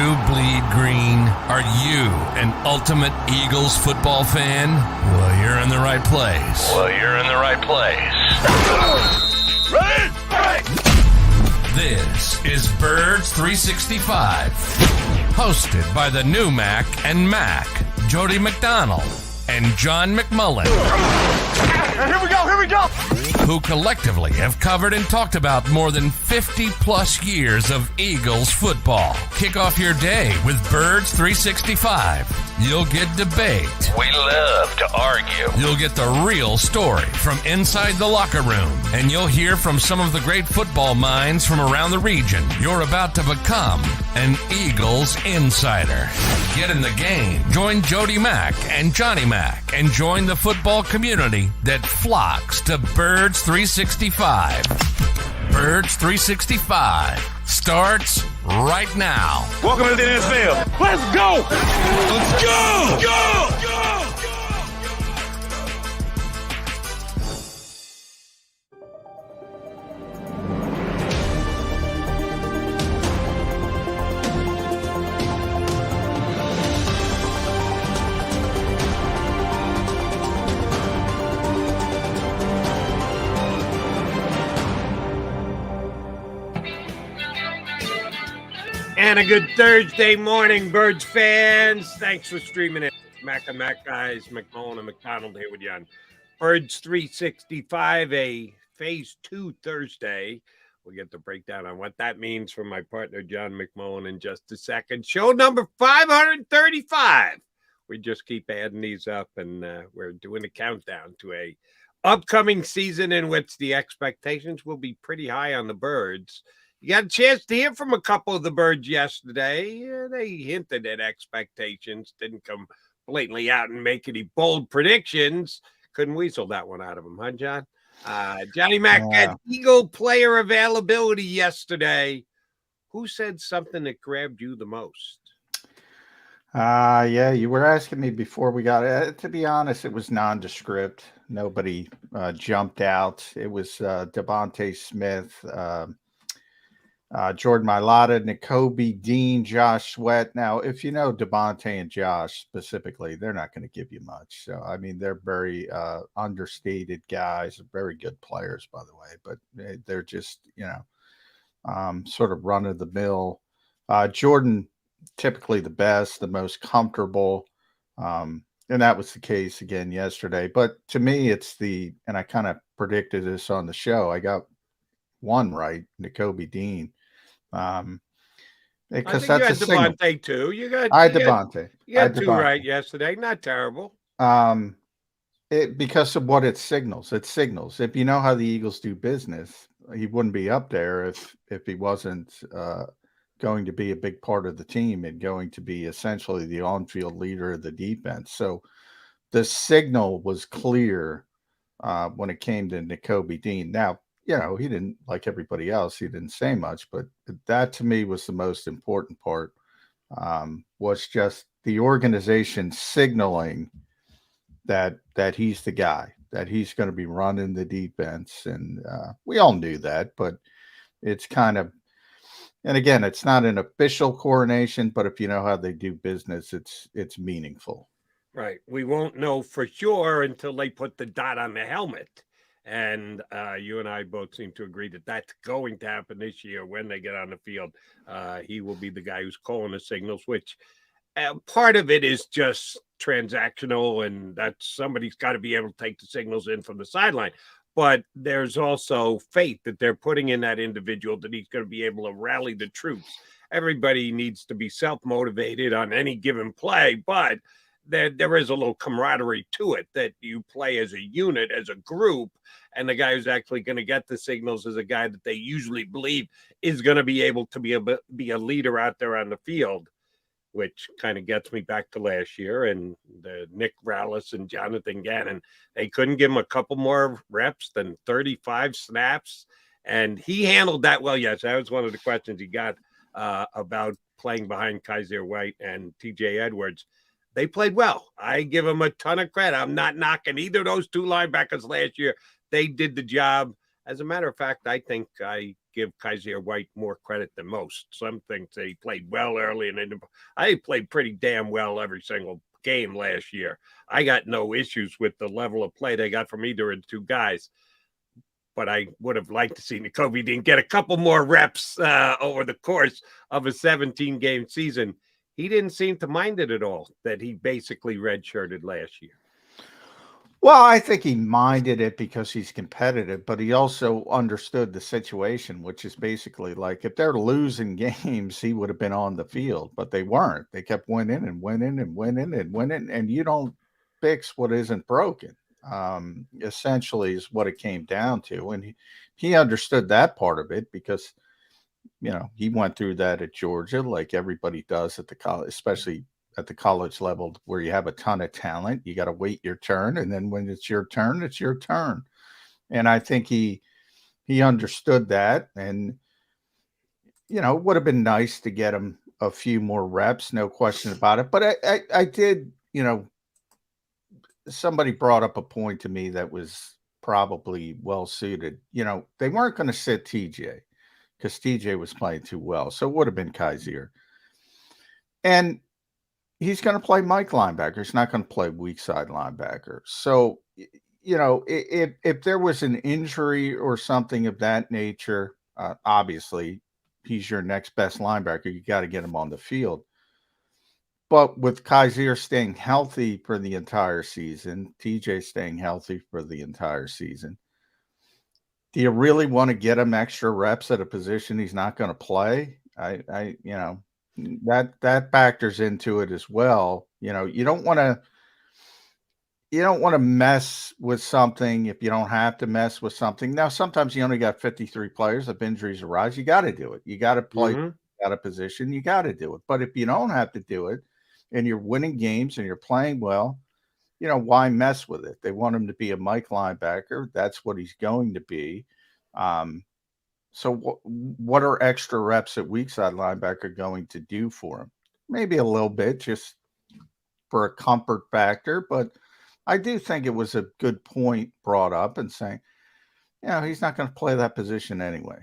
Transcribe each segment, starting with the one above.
you bleed green? Are you an ultimate Eagles football fan? Well, you're in the right place. This is Birds 365, hosted by the new Mac and Mac, Jody McDonald and John McMullen. Here we go! Who collectively have covered and talked about more than 50 plus years of Eagles football. Kick off your day with Birds 365. You'll get debate. We love to argue. You'll get the real story from inside the locker room. And you'll hear from some of the great football minds from around the region. You're about to become an Eagles insider. Get in the game. Join Jody Mack and Johnny Mack and join the football community that flocks to Birds 365. Birds 365 starts right now. Welcome to the NFL. Let's go! Let's go! Go! And a good Thursday morning, Birds fans. Thanks for streaming in. Mac and Mac guys, McMullen and McDonald here with you on Birds 365, a Phase 2 Thursday. We'll get the breakdown on what that means from my partner, John McMullen, in just a second. Show number 535. We just keep adding these up, and we're doing a countdown to a upcoming season in which the expectations will be pretty high on the Birds. You got a chance to hear from a couple of the Birds yesterday. They hinted at expectations, didn't come blatantly out and make any bold predictions. Couldn't weasel that one out of them, huh, John? Johnny Mac had Eagle player availability yesterday. Who said something that grabbed you the most? Yeah, you were asking me before we got it. To be honest, it was nondescript. Nobody jumped out. It was Devontae Smith, Jordan Mailata, Nakobe Dean, Josh Sweat. Now, if you know Devontae and Josh specifically, they're not going to give you much. So, I mean, they're very understated guys, very good players, by the way, but they're just, sort of run of the mill. Jordan, typically the best, the most comfortable. And that was the case again yesterday. But to me, and I kind of predicted this on the show. I got one right, Nakobe Dean. Because that's a signal. Devontae too. I had Devontae. You got two right yesterday. Not terrible. Because of what it signals. It signals. If you know how the Eagles do business, he wouldn't be up there if he wasn't going to be a big part of the team and going to be essentially the on-field leader of the defense. So the signal was clear when it came to Nakobe Dean. Now, he didn't, like everybody else, he didn't say much, but that to me was the most important part, was just the organization signaling that he's the guy, that he's going to be running the defense. And we all knew that, but it's kind of, and again, it's not an official coronation, but if you know how they do business, it's meaningful. Right. We won't know for sure until they put the dot on the helmet. And you and I both seem to agree that that's going to happen this year when they get on the field. He will be the guy who's calling the signals, which part of it is just transactional, and that somebody's got to be able to take the signals in from the sideline. But there's also faith that they're putting in that individual, that he's going to be able to rally the troops. Everybody needs to be self-motivated on any given play, but there is a little camaraderie to it, that you play as a unit, as a group, and the guy who's actually going to get the signals is a guy that they usually believe is going to be able to be a leader out there on the field, which kind of gets me back to last year and the Nick Rallis and Jonathan Gannon. They couldn't give him a couple more reps than 35 snaps, and he handled that well. Yes, that was one of the questions he got about playing behind Kaiser White and TJ Edwards. They played well. I give them a ton of credit. I'm not knocking either of those two linebackers last year. They did the job. As a matter of fact, I think I give Kaiser White more credit than most. Some think he played well early, and I played pretty damn well every single game last year. I got no issues with the level of play they got from either of the two guys. But I would have liked to see Nakobe Dean get a couple more reps over the course of a 17-game season. He didn't seem to mind it at all that he basically redshirted last year. Well, I think he minded it because he's competitive, but he also understood the situation, which is basically like if they're losing games, he would have been on the field, but they weren't. They kept winning and winning and winning and winning, and you don't fix what isn't broken. Essentially is what it came down to. And he understood that part of it because, you know, he went through that at Georgia, like everybody does at the college, especially at the college level where you have a ton of talent. You got to wait your turn. And then when it's your turn, it's your turn. And I think he understood that. And, you know, it would have been nice to get him a few more reps, no question about it. But I did, you know, somebody brought up a point to me that was probably well suited. You know, they weren't going to sit TJ because TJ was playing too well. So it would have been Kaiser. And he's going to play Mike linebacker. He's not going to play weak side linebacker. So, you know, if there was an injury or something of that nature, obviously he's your next best linebacker. You got to get him on the field. But with Kaiser staying healthy for the entire season, TJ staying healthy for the entire season, do you really want to get him extra reps at a position he's not going to play? You know, that factors into it as well. You know, you don't want to mess with something if you don't have to mess with something. Now, sometimes you only got 53 players. If injuries arise, you got to do it. You got to play out of position. You got to do it. But if you don't have to do it, and you're winning games and you're playing well, you know, why mess with it? They want him to be a Mike linebacker. That's what he's going to be. So what are extra reps at weak side linebacker going to do for him? Maybe a little bit just for a comfort factor, but I do think it was a good point brought up and saying, you know, he's not going to play that position anyway.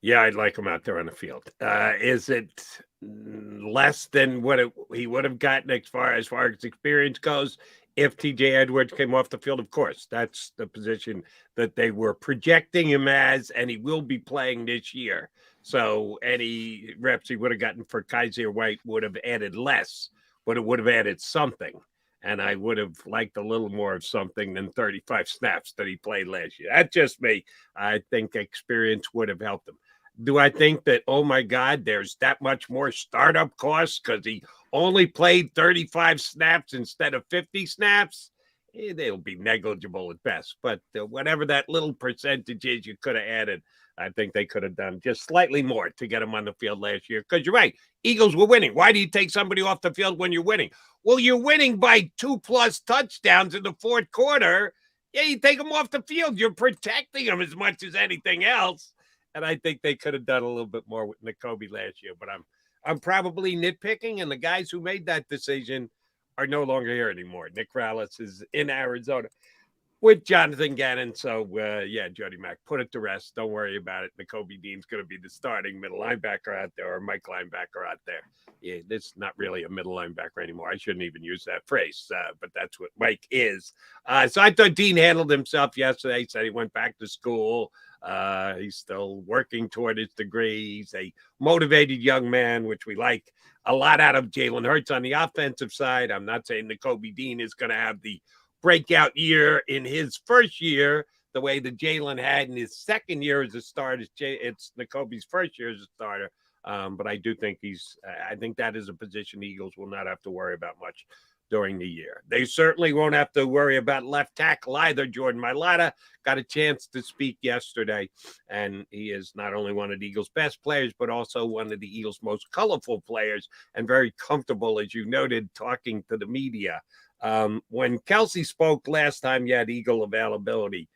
Yeah, I'd like him out there on the field. Is it less than what he would have gotten as far as experience goes if TJ Edwards came off the field? Of course, that's the position that they were projecting him as, and he will be playing this year. So any reps he would have gotten for Kaiser White would have added less, but it would have added something. And I would have liked a little more of something than 35 snaps that he played last year. That's just me. I think experience would have helped him. Do I think that, oh, my God, there's that much more startup costs because he only played 35 snaps instead of 50 snaps? They'll be negligible at best. But whatever that little percentage is you could have added, I think they could have done just slightly more to get him on the field last year. Because you're right, Eagles were winning. Why do you take somebody off the field when you're winning? Well, you're winning by 2+ touchdowns in the fourth quarter. Yeah, you take them off the field. You're protecting them as much as anything else. And I think they could have done a little bit more with Nakobe last year. But I'm probably nitpicking, and the guys who made that decision are no longer here anymore. Nick Rallis is in Arizona with Jonathan Gannon. So, yeah, Jody Mack, put it to rest. Don't worry about it. Nakobe Dean's going to be the starting middle linebacker out there, or Mike linebacker out there. Yeah, this is not really a middle linebacker anymore. I shouldn't even use that phrase, but that's what Mike is. So I thought Dean handled himself yesterday. He said he went back to school. He's still working toward his degree. He's a motivated young man, which we like a lot out of Jalen Hurts on the offensive side. I'm not saying Nakobe Dean is going to have the breakout year in his first year the way that Jalen had in his second year as a starter. It's Nakobe's first year as a starter. But I do think I think that is a position the Eagles will not have to worry about much during the year. They certainly won't have to worry about left tackle either. Jordan Mailata got a chance to speak yesterday, and he is not only one of the Eagles' best players, but also one of the Eagles' most colorful players and very comfortable, as you noted, talking to the media. When Kelsey spoke last time, you had Eagle availability.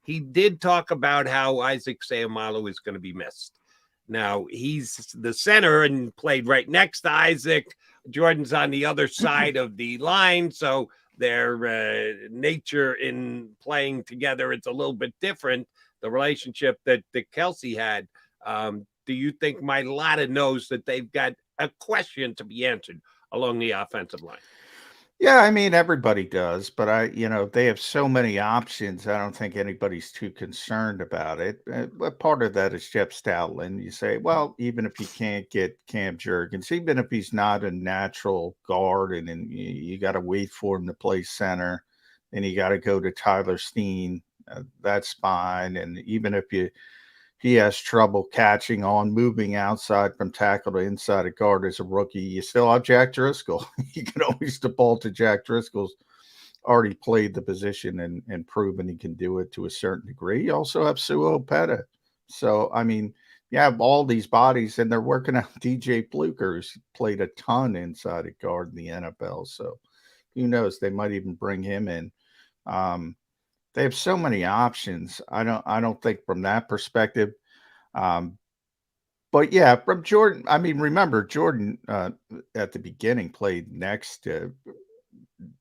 He did talk about how Isaac Seumalo is going to be missed. Now, he's the center and played right next to Isaac. Jordan's on the other side of the line, so their nature in playing together, it's a little bit different the relationship that Kelsey had. Do you think Mailata knows that they've got a question to be answered along the offensive line? Yeah, I mean, everybody does, but they have so many options. I don't think anybody's too concerned about it. But part of that is Jeff Stoutland. You say, well, even if you can't get Cam Jurgens, even if he's not a natural guard and you got to wait for him to play center, and you got to go to Tyler Steen, that's fine. And even if he has trouble catching on, moving outside from tackle to inside a guard as a rookie, you still have Jack Driscoll. You can always default to Jack Driscoll's already played the position and proven he can do it to a certain degree. You also have Sue Opeta. So, I mean, you have all these bodies, and they're working out DJ Fluker, who's played a ton inside a guard in the NFL. So who knows? They might even bring him in. They have so many options. I don't think from that perspective. But yeah, from Jordan, I mean, remember Jordan at the beginning played next to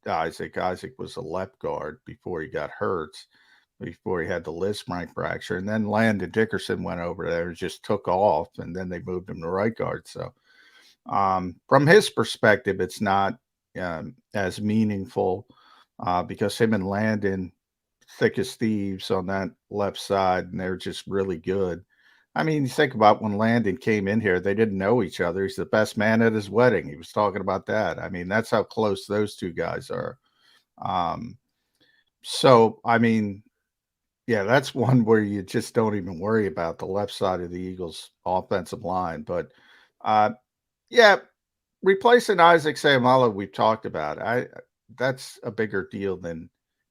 Isaac. Isaac was a left guard before he got hurt, before he had the Lisfranc fracture. And then Landon Dickerson went over there and just took off, and then they moved him to right guard. So from his perspective, it's not as meaningful because him and Landon, thick as thieves on that left side, and they're just really good. I mean, you think about when Landon came in here, they didn't know each other. He's the best man at his wedding. He was talking about that. I mean, that's how close those two guys are. So, I mean, yeah, that's one where you just don't even worry about the left side of the Eagles' offensive line. But, yeah, replacing Isaac Seumalo, we've talked about. That's a bigger deal than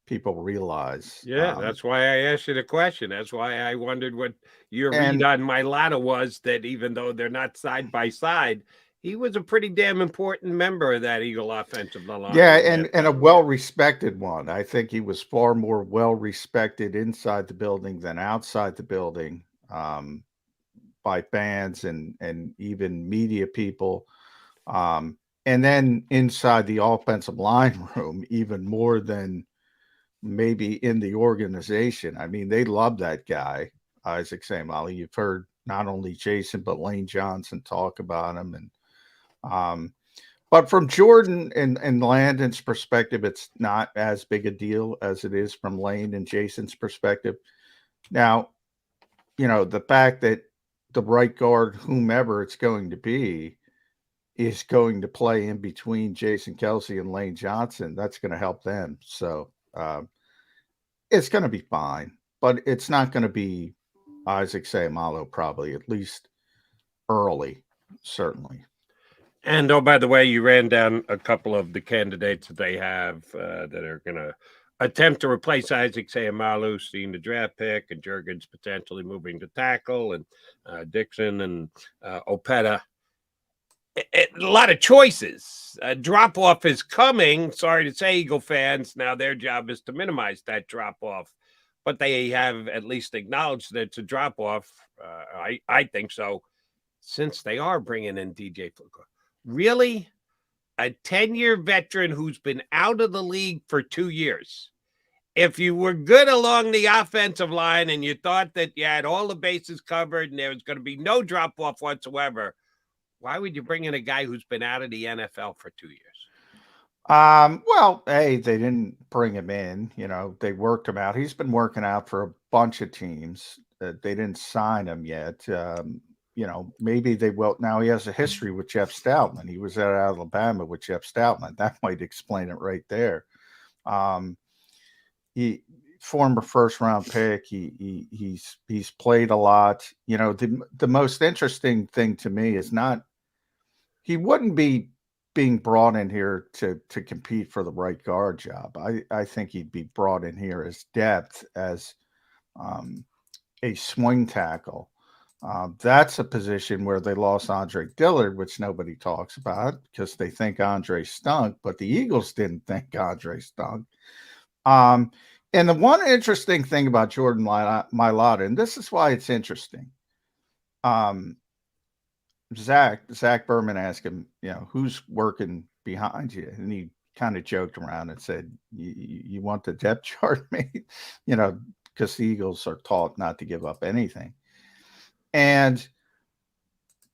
people realize. Yeah, that's why I asked you the question. That's why I wondered what your read on Mailata was, that even though they're not side by side, he was a pretty damn important member of that Eagle offensive line. Yeah, and a well-respected one. I think he was far more well-respected inside the building than outside the building by fans and even media people. And then inside the offensive line room, even more than maybe in the organization. I mean, they love that guy, Isaac Seumalo. You've heard not only Jason but Lane Johnson talk about him, and but from Jordan and Landon's perspective, it's not as big a deal as it is from Lane and Jason's perspective. Now, the fact that the right guard, whomever it's going to be, is going to play in between Jason Kelsey and Lane Johnson, that's going to help them. So it's going to be fine, but it's not going to be Isaac Seumalo probably, at least early, certainly. And oh, by the way, you ran down a couple of the candidates that they have that are going to attempt to replace Isaac Seumalo, seeing the draft pick, and Jurgens potentially moving to tackle, and Dixon and Opeta. A lot of choices. Drop off is coming. Sorry to say, Eagle fans. Now their job is to minimize that drop off, but they have at least acknowledged that it's a drop off. I think so, since they are bringing in DJ Fluker. Really, a 10-year veteran who's been out of the league for 2 years. If you were good along the offensive line and you thought that you had all the bases covered and there was going to be no drop off whatsoever, why would you bring in a guy who's been out of the NFL for 2 years? Well, hey, they didn't bring him in. They worked him out. He's been working out for a bunch of teams. They didn't sign him yet. Maybe they will. Now he has a history with Jeff Stoutland. He was at Alabama with Jeff Stoutland. That might explain it right there. He former first-round pick. He's played a lot. The most interesting thing to me is not. He wouldn't be being brought in here to compete for the right guard job. I think he'd be brought in here as depth, as a swing tackle. That's a position where they lost Andre Dillard, which nobody talks about because they think Andre stunk, but the Eagles didn't think Andre stunk. And the one interesting thing about Jordan Mailata, and this is why it's interesting, Zach Berman asked him, who's working behind you? And he kind of joked around and said, you want the depth chart, mate? because the Eagles are taught not to give up anything. And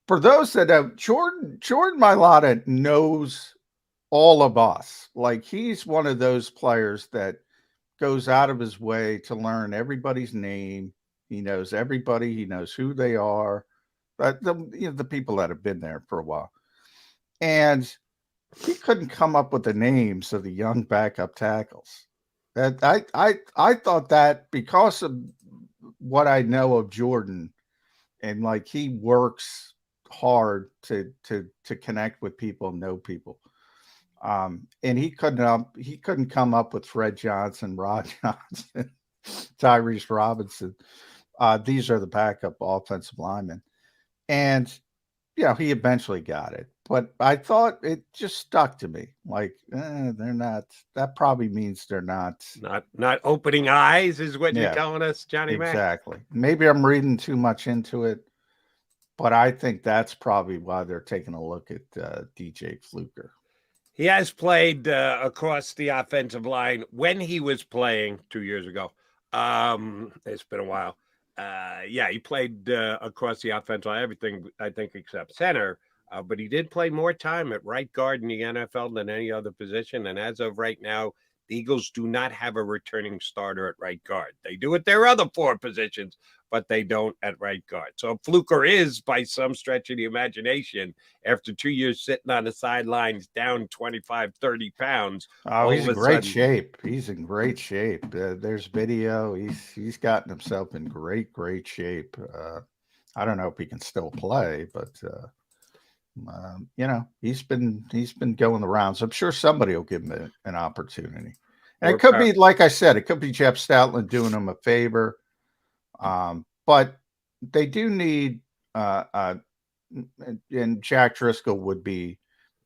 for those that have, Jordan Mailata knows all of us. Like, he's one of those players that goes out of his way to learn everybody's name. He knows everybody. He knows who they are. But the people that have been there for a while. And he couldn't come up with the names of the young backup tackles. That I thought that, because of what I know of Jordan, and like, he works hard to connect with people, know people. And he couldn't come up with Fred Johnson, Rod Johnson, Tyrese Robinson. These are the backup offensive linemen. And, he eventually got it. But I thought it just stuck to me. Like, they're not. That probably means they're not opening eyes, is what you're telling us, Johnny Mac. Exactly. Maybe I'm reading too much into it, but I think that's probably why they're taking a look at DJ Fluker. He has played across the offensive line when he was playing 2 years ago. It's been a while. He played across the offensive line, everything, I think, except center. But he did play more time at right guard in the NFL than any other position. And as of right now, the Eagles do not have a returning starter at right guard. They do at their other four positions, but they don't at right guard. So Fluker is, by some stretch of the imagination, after 2 years sitting on the sidelines, down 25, 30 pounds. Oh, he's in great shape. He's in great shape. There's video. He's gotten himself in great shape. I don't know if he can still play, but he's been going the rounds. I'm sure somebody will give him an opportunity. And it could be, like I said, it could be Jeff Stoutland doing him a favor. But they do need, and Jack Driscoll would be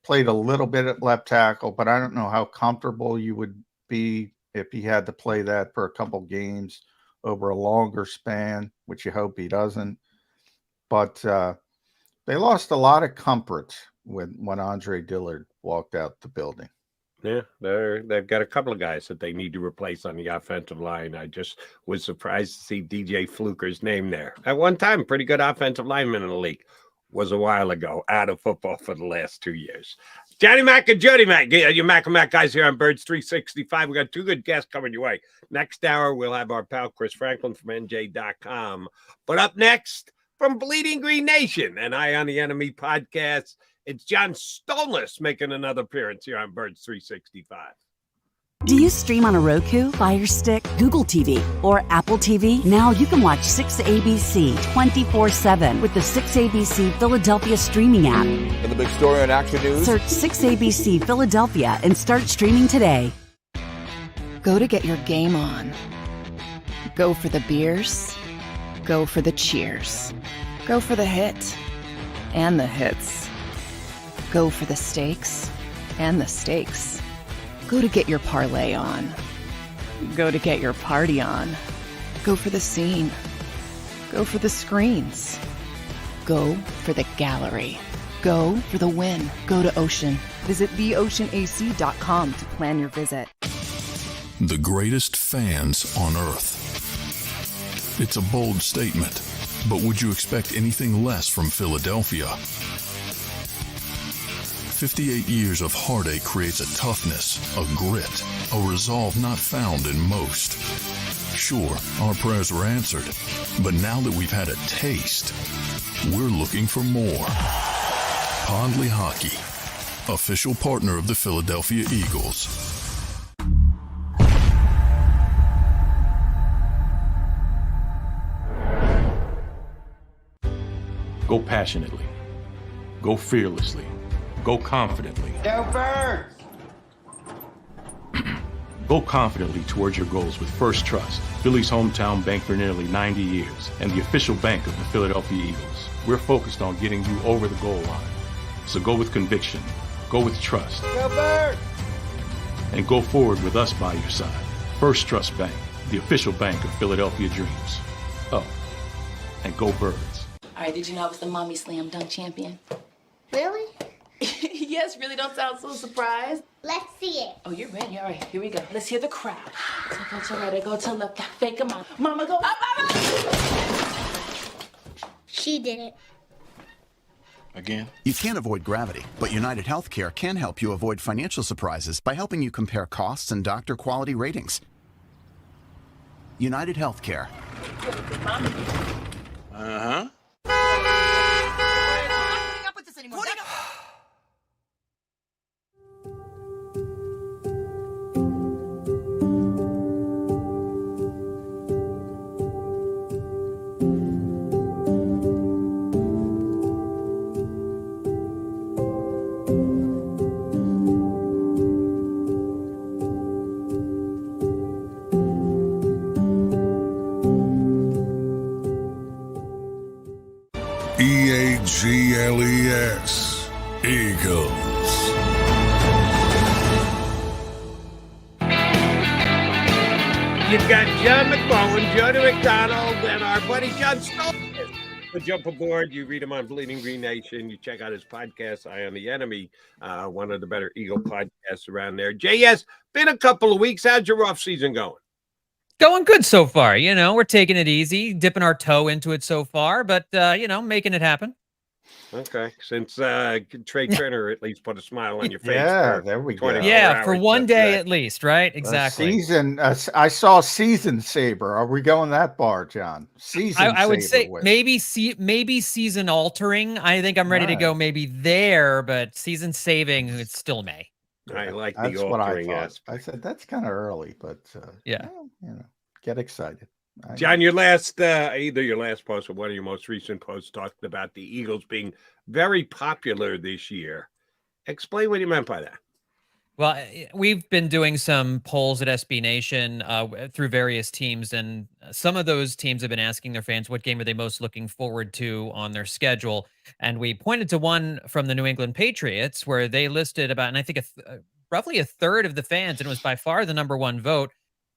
played a little bit at left tackle, but I don't know how comfortable you would be if he had to play that for a couple games over a longer span, which you hope he doesn't. But they lost a lot of comfort when Andre Dillard walked out the building. Yeah, they've got a couple of guys that they need to replace on the offensive line. I just was surprised to see DJ Fluker's name there. At one time, pretty good offensive lineman in the league. Was a while ago, out of football for the last 2 years. Johnny Mac and Jody Mac, your Mac and Mac guys here on Birds 365. We got two good guests coming your way. Next hour, we'll have our pal Chris Franklin from NJ.com. But up next, from Bleeding Green Nation and Eye on the Enemy podcast, it's John Stolnis making another appearance here on Birds 365. Do you stream on a Roku, Fire Stick, Google TV, or Apple TV? Now you can watch 6ABC 24/7 with the 6ABC Philadelphia streaming app. And the big story on Action News? Search 6ABC Philadelphia and start streaming today. Go to get your game on. Go for the beers. Go for the cheers. Go for the hit and the hits. Go for the stakes and the stakes. Go to get your parlay on. Go to get your party on. Go for the scene. Go for the screens. Go for the gallery. Go for the win. Go to Ocean. Visit theoceanac.com to plan your visit. The greatest fans on earth. It's a bold statement, but would you expect anything less from Philadelphia? 58 years of heartache creates a toughness, a grit, a resolve not found in most. Sure, our prayers were answered, but now that we've had a taste, we're looking for more. Pondley Hockey, official partner of the Philadelphia Eagles. Go passionately. Go fearlessly. Go confidently. Go Birds! Go confidently towards your goals with First Trust, Philly's hometown bank for nearly 90 years, and the official bank of the Philadelphia Eagles. We're focused on getting you over the goal line. So go with conviction. Go with trust. Go Birds! And go forward with us by your side. First Trust Bank, the official bank of Philadelphia dreams. Oh, and go Birds. All right, did you know I was the mommy slam dunk champion? Really? Yes, really don't sound so surprised. Let's see it. Oh, you're ready. All right, here we go. Let's hear the crowd. So go to right, I go to left. Fake a mom. Mama, go up, mama! She did it. Again? You can't avoid gravity, but United Healthcare can help you avoid financial surprises by helping you compare costs and doctor quality ratings. United Healthcare. Uh-huh. EAGLES, Eagles. You've got John McMullen, Jody McDonald, and our buddy John Stoltz. So jump aboard. You read him on Bleeding Green Nation. You check out his podcast, Eye on the Enemy, one of the better Eagle podcasts around there. JS, been a couple of weeks. How's your off season going? Going good so far. You know, we're taking it easy, dipping our toe into it so far, but, you know, making it happen. Okay, since Trey Turner at least put a smile on your face. Yeah, there we go. Yeah, for one day at least, right? Exactly. I saw Season Saber. Are we going that far, John? Season I would say with. maybe season altering. I think I'm ready to go maybe there, but season saving, it's still May. I like That's the what I altering thought. aspect. I said that's kind of early, but yeah, you know, get excited. John, your last either your last post or one of your most recent posts talked about the Eagles being very popular this year. Explain what you meant by that. Well, we've been doing some polls at SB Nation through various teams, and some of those teams have been asking their fans what game are they most looking forward to on their schedule. And we pointed to one from the New England Patriots where they listed about, and I think roughly a third of the fans, and it was by far the number one vote,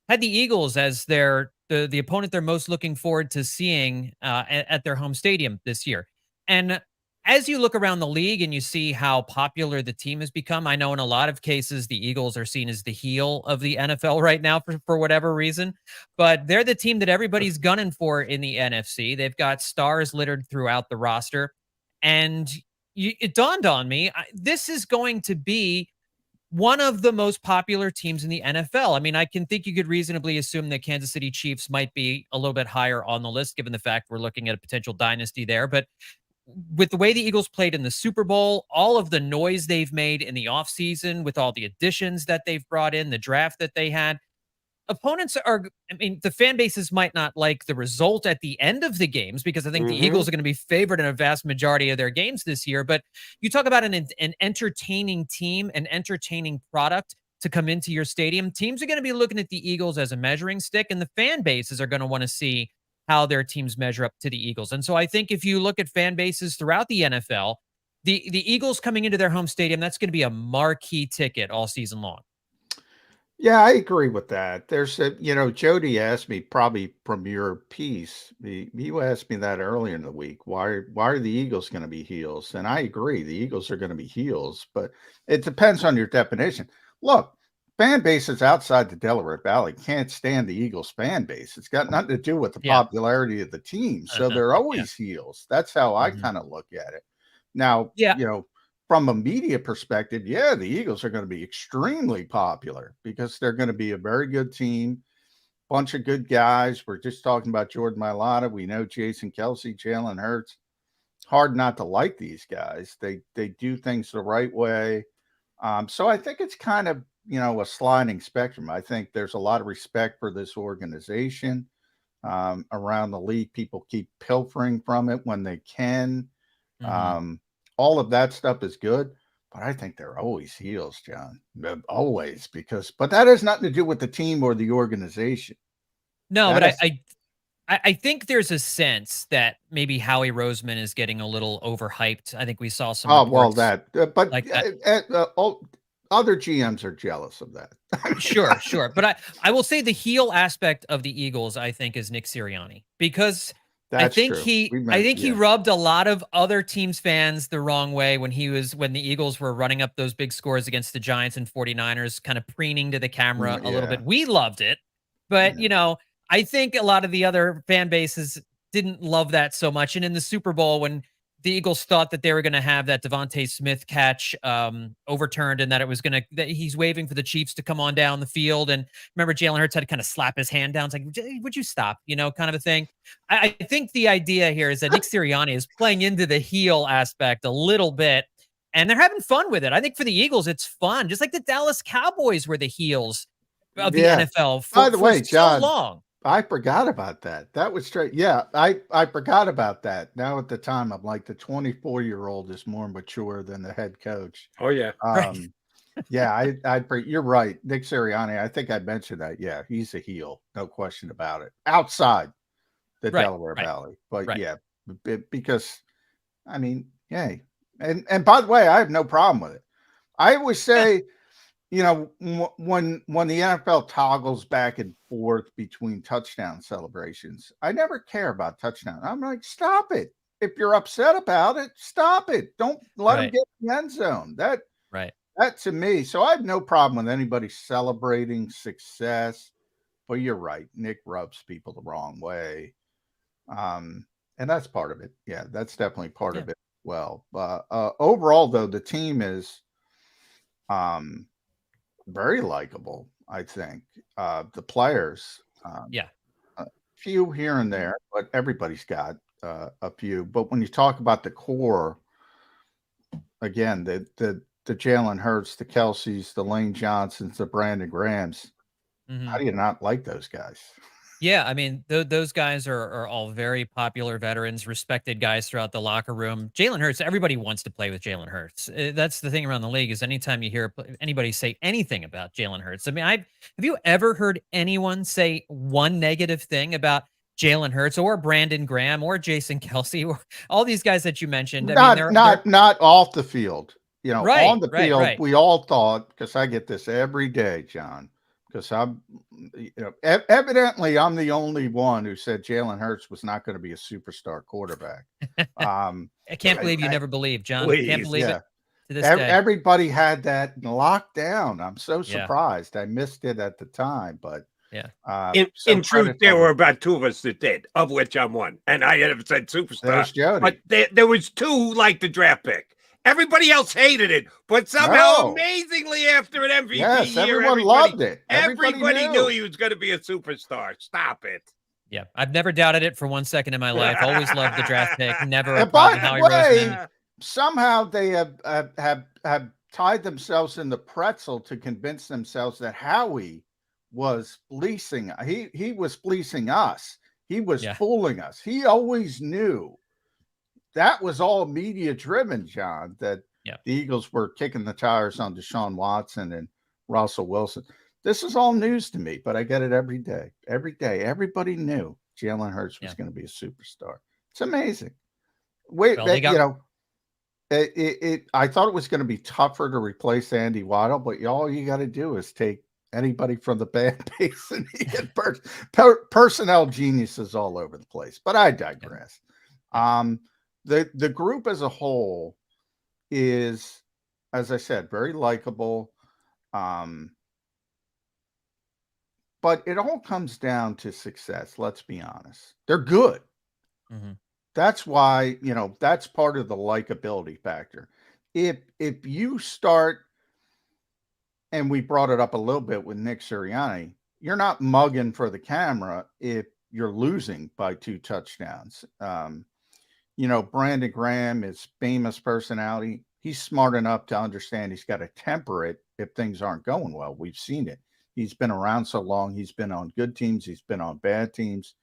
had the Eagles as the opponent they're most looking forward to seeing at their home stadium this year. And as you look around the league and you see how popular the team has become, I know in a lot of cases the Eagles are seen as the heel of the NFL right now for whatever reason, but they're the team that everybody's gunning for in the NFC. They've got stars littered throughout the roster, and it dawned on me, this is going to be one of the most popular teams in the NFL. I mean, I can think you could reasonably assume that Kansas City Chiefs might be a little bit higher on the list, given the fact we're looking at a potential dynasty there. But with the way the Eagles played in the Super Bowl, all of the noise they've made in the offseason, with all the additions that they've brought in, the draft that they had, opponents the fan bases might not like the result at the end of the games, because I think the Eagles are going to be favored in a vast majority of their games this year. But you talk about an entertaining team, an entertaining product to come into your stadium. Teams are going to be looking at the Eagles as a measuring stick, and the fan bases are going to want to see how their teams measure up to the Eagles. And so I think if you look at fan bases throughout the NFL, the Eagles coming into their home stadium, that's going to be a marquee ticket all season long. Yeah, I agree with that. There's Jody asked me, probably from your piece, you asked me that earlier in the week. Why are the Eagles going to be heels? And I agree, the Eagles are going to be heels, but it depends on your definition. Look, fan bases outside the Delaware Valley can't stand the Eagles fan base. It's got nothing to do with the popularity of the team. So they're always heels. That's how I kind of look at it. Now, from a media perspective, the Eagles are going to be extremely popular because they're going to be a very good team, bunch of good guys. We're just talking about Jordan Mailata. We know Jason Kelsey, Jalen Hurts. Hard not to like these guys. They do things the right way. So I think it's kind of, a sliding spectrum. I think there's a lot of respect for this organization around the league. People keep pilfering from it when they can. All of that stuff is good, but I think they're always heels, John. Always, but that has nothing to do with the team or the organization. No, but I think there's a sense that maybe Howie Roseman is getting a little overhyped. I think we saw some. Other GMs are jealous of that. Sure. But I will say the heel aspect of the Eagles, I think, is Nick Sirianni, because That's I think true. he rubbed a lot of other teams' fans the wrong way when the Eagles were running up those big scores against the Giants and 49ers, kind of preening to the camera a little Yeah. bit. We loved it, but I think a lot of the other fan bases didn't love that so much. And in the Super Bowl, when the Eagles thought that they were going to have that Devontae Smith catch overturned, and that it was going to, that he's waving for the Chiefs to come on down the field. And remember, Jalen Hurts had to kind of slap his hand down. It's like, would you stop? Kind of a thing. I think the idea here is that Nick Sirianni is playing into the heel aspect a little bit, and they're having fun with it. I think for the Eagles, it's fun, just like the Dallas Cowboys were the heels of the NFL By the way, John, so long. I forgot about that. That was straight. Yeah, I forgot about that. Now at the time, I'm like, the 24-year-old is more mature than the head coach. Oh yeah. Right. Yeah, you're right. Nick Sirianni, I think I mentioned that. Yeah, he's a heel, no question about it. Outside the Delaware Valley, but yeah, because I mean, yay. And by the way, I have no problem with it. I always say, when the NFL toggles back and forth between touchdown celebrations, I never care about touchdown. I'm like, stop it. If you're upset about it, stop it. Don't let them get in the end zone. That to me. So I have no problem with anybody celebrating success. But you're right. Nick rubs people the wrong way. And that's part of it. Yeah, that's definitely part of it. Well, overall, though, the team is very likable, I think. The players, a few here and there, but everybody's got a few. But when you talk about the core, again, the Jalen Hurts, the Kelce's, the Lane Johnsons, the Brandon Grahams, how do you not like those guys? Yeah, I mean, those guys are all very popular veterans, respected guys throughout the locker room. Jalen Hurts, everybody wants to play with Jalen Hurts. That's the thing around the league, is anytime you hear anybody say anything about Jalen Hurts. I mean, have you ever heard anyone say one negative thing about Jalen Hurts or Brandon Graham or Jason Kelce or all these guys that you mentioned? Not off the field. On the field, right. We all thought, because I get this every day, John, because I'm, evidently I'm the only one who said Jalen Hurts was not going to be a superstar quarterback. I can't believe you never believed, John. Please, can't believe it to this day. Everybody had that locked down. I'm so surprised. I missed it at the time, but in truth, there were about two of us that did, of which I'm one, and I had said superstar. There's Jody. But there was two like the draft pick. Everybody else hated it, but somehow, amazingly, after an MVP year, everyone loved it. Everybody knew he was going to be a superstar. Stop it. Yeah, I've never doubted it for 1 second in my life. Always loved the draft pick. Never. And by the way, somehow they have tied themselves in the pretzel to convince themselves that Howie was fleecing. He was fleecing us. He was fooling us. He always knew. That was all media driven, John, that the Eagles were kicking the tires on Deshaun Watson and Russell Wilson. This is all news to me, but I get it every day. Every day. Everybody knew Jalen Hurts was going to be a superstar. It's amazing. I thought it was going to be tougher to replace Andy Waddle, but all you got to do is take anybody from the band base and you get personnel geniuses all over the place. But I digress. The group as a whole is, as I said, very likable. But it all comes down to success. Let's be honest. They're good. That's why, that's part of the likability factor. If you start, and we brought it up a little bit with Nick Sirianni, you're not mugging for the camera if you're losing by 2 touchdowns. Brandon Graham is famous personality. He's smart enough to understand he's got to temper it if things aren't going well. We've seen it. He's been around so long. He's been on good teams. He's been on bad teams.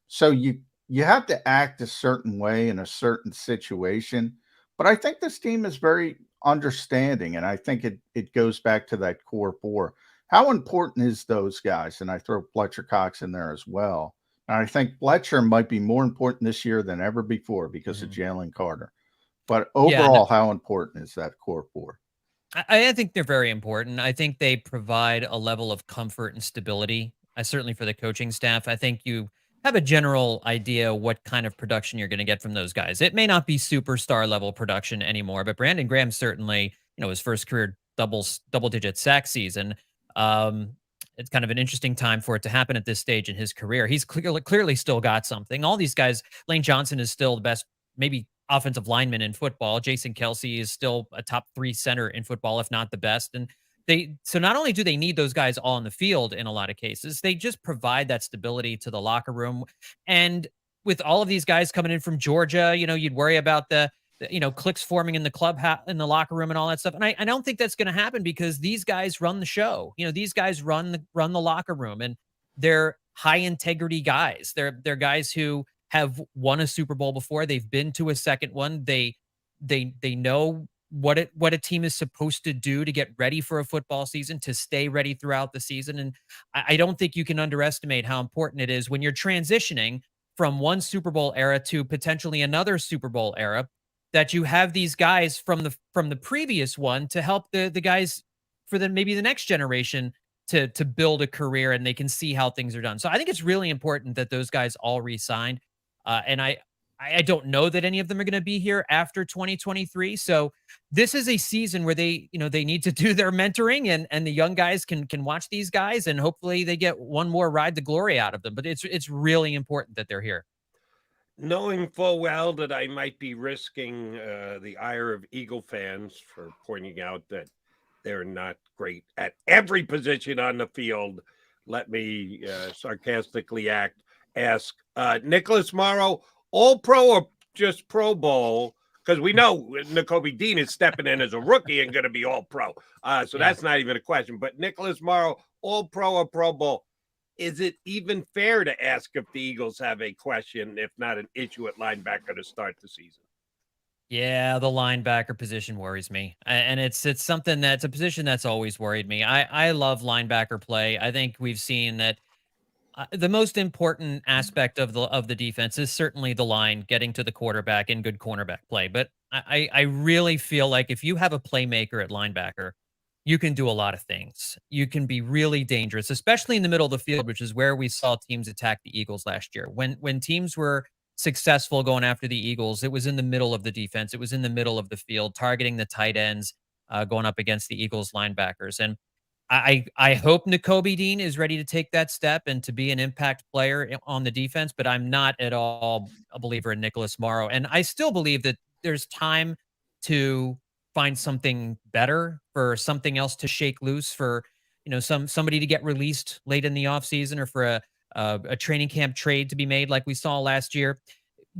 So you have to act a certain way in a certain situation. But I think this team is very understanding, and I think it goes back to that core 4. How important is those guys? And I throw Fletcher Cox in there as well. And I think Fletcher might be more important this year than ever before because of Jalen Carter. But overall, how important is that core 4? I think they're very important. I think they provide a level of comfort and stability. Certainly for the coaching staff. I think you have a general idea what kind of production you're going to get from those guys. It may not be superstar level production anymore, but Brandon Graham certainly, his first career double-digit sack season. Um, it's kind of an interesting time for it to happen at this stage in his career. He's clearly still got something. All these guys, Lane Johnson is still the best, maybe offensive lineman in football. Jason Kelsey is still a top 3 center in football, if not the best. And so not only do they need those guys all on the field in a lot of cases, they just provide that stability to the locker room. And with all of these guys coming in from Georgia, you'd worry about the cliques forming in the in the locker room and all that stuff. And I don't think that's going to happen because these guys run the show. These guys run the locker room, and they're high integrity guys. They're guys who have won a Super Bowl before. They've been to a second one. They know what a team is supposed to do to get ready for a football season, to stay ready throughout the season. And I don't think you can underestimate how important it is when you're transitioning from one Super Bowl era to potentially another Super Bowl era, that you have these guys from the previous one to help the guys for maybe the next generation to build a career, and they can see how things are done. So I think it's really important that those guys all re-signed. And I don't know that any of them are going to be here after 2023. So this is a season where they need to do their mentoring, and the young guys can watch these guys, and hopefully they get one more ride to glory out of them. But it's really important that they're here. Knowing full well that I might be risking the ire of Eagle fans for pointing out that they're not great at every position on the field, let me sarcastically ask Nicholas Morrow, All Pro or just Pro Bowl? Because we know Nakobe Dean is stepping in as a rookie and going to be All Pro. So that's not even a question. But Nicholas Morrow, All Pro or Pro Bowl? Is it even fair to ask if the Eagles have a question, if not an issue at linebacker to start the season? Yeah, the linebacker position worries me. And it's something that's a position that's always worried me. I love linebacker play. I think we've seen that the most important aspect of the defense is certainly the line, getting to the quarterback and good cornerback play. But I really feel like if you have a playmaker at linebacker, you can do a lot of things. You can be really dangerous, especially in the middle of the field, which is where we saw teams attack the Eagles last year. When teams were successful going after the Eagles, it was in the middle of the defense. It was in the middle of the field, targeting the tight ends, going up against the Eagles linebackers. And I hope Nakobe Dean is ready to take that step and to be an impact player on the defense, but I'm not at all a believer in Nicholas Morrow. And I still believe that there's time to find something better, for something else to shake loose, for somebody to get released late in the offseason, or for a training camp trade to be made like we saw last year.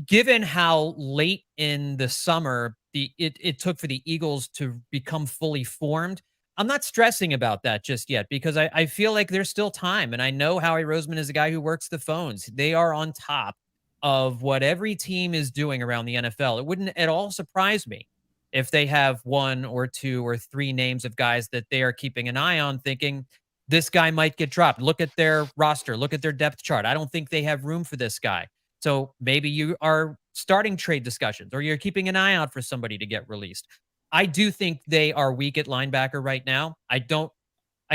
Given how late in the summer it took for the Eagles to become fully formed, I'm not stressing about that just yet, because I feel like there's still time. And I know Howie Roseman is a guy who works the phones. They are on top of what every team is doing around the NFL. It wouldn't at all surprise me if they have 1 or 2 or 3 names of guys that they are keeping an eye on, thinking this guy might get dropped. Look at their roster. Look at their depth chart. I don't think they have room for this guy. So maybe you are starting trade discussions, or you're keeping an eye out for somebody to get released. I do think they are weak at linebacker right now. I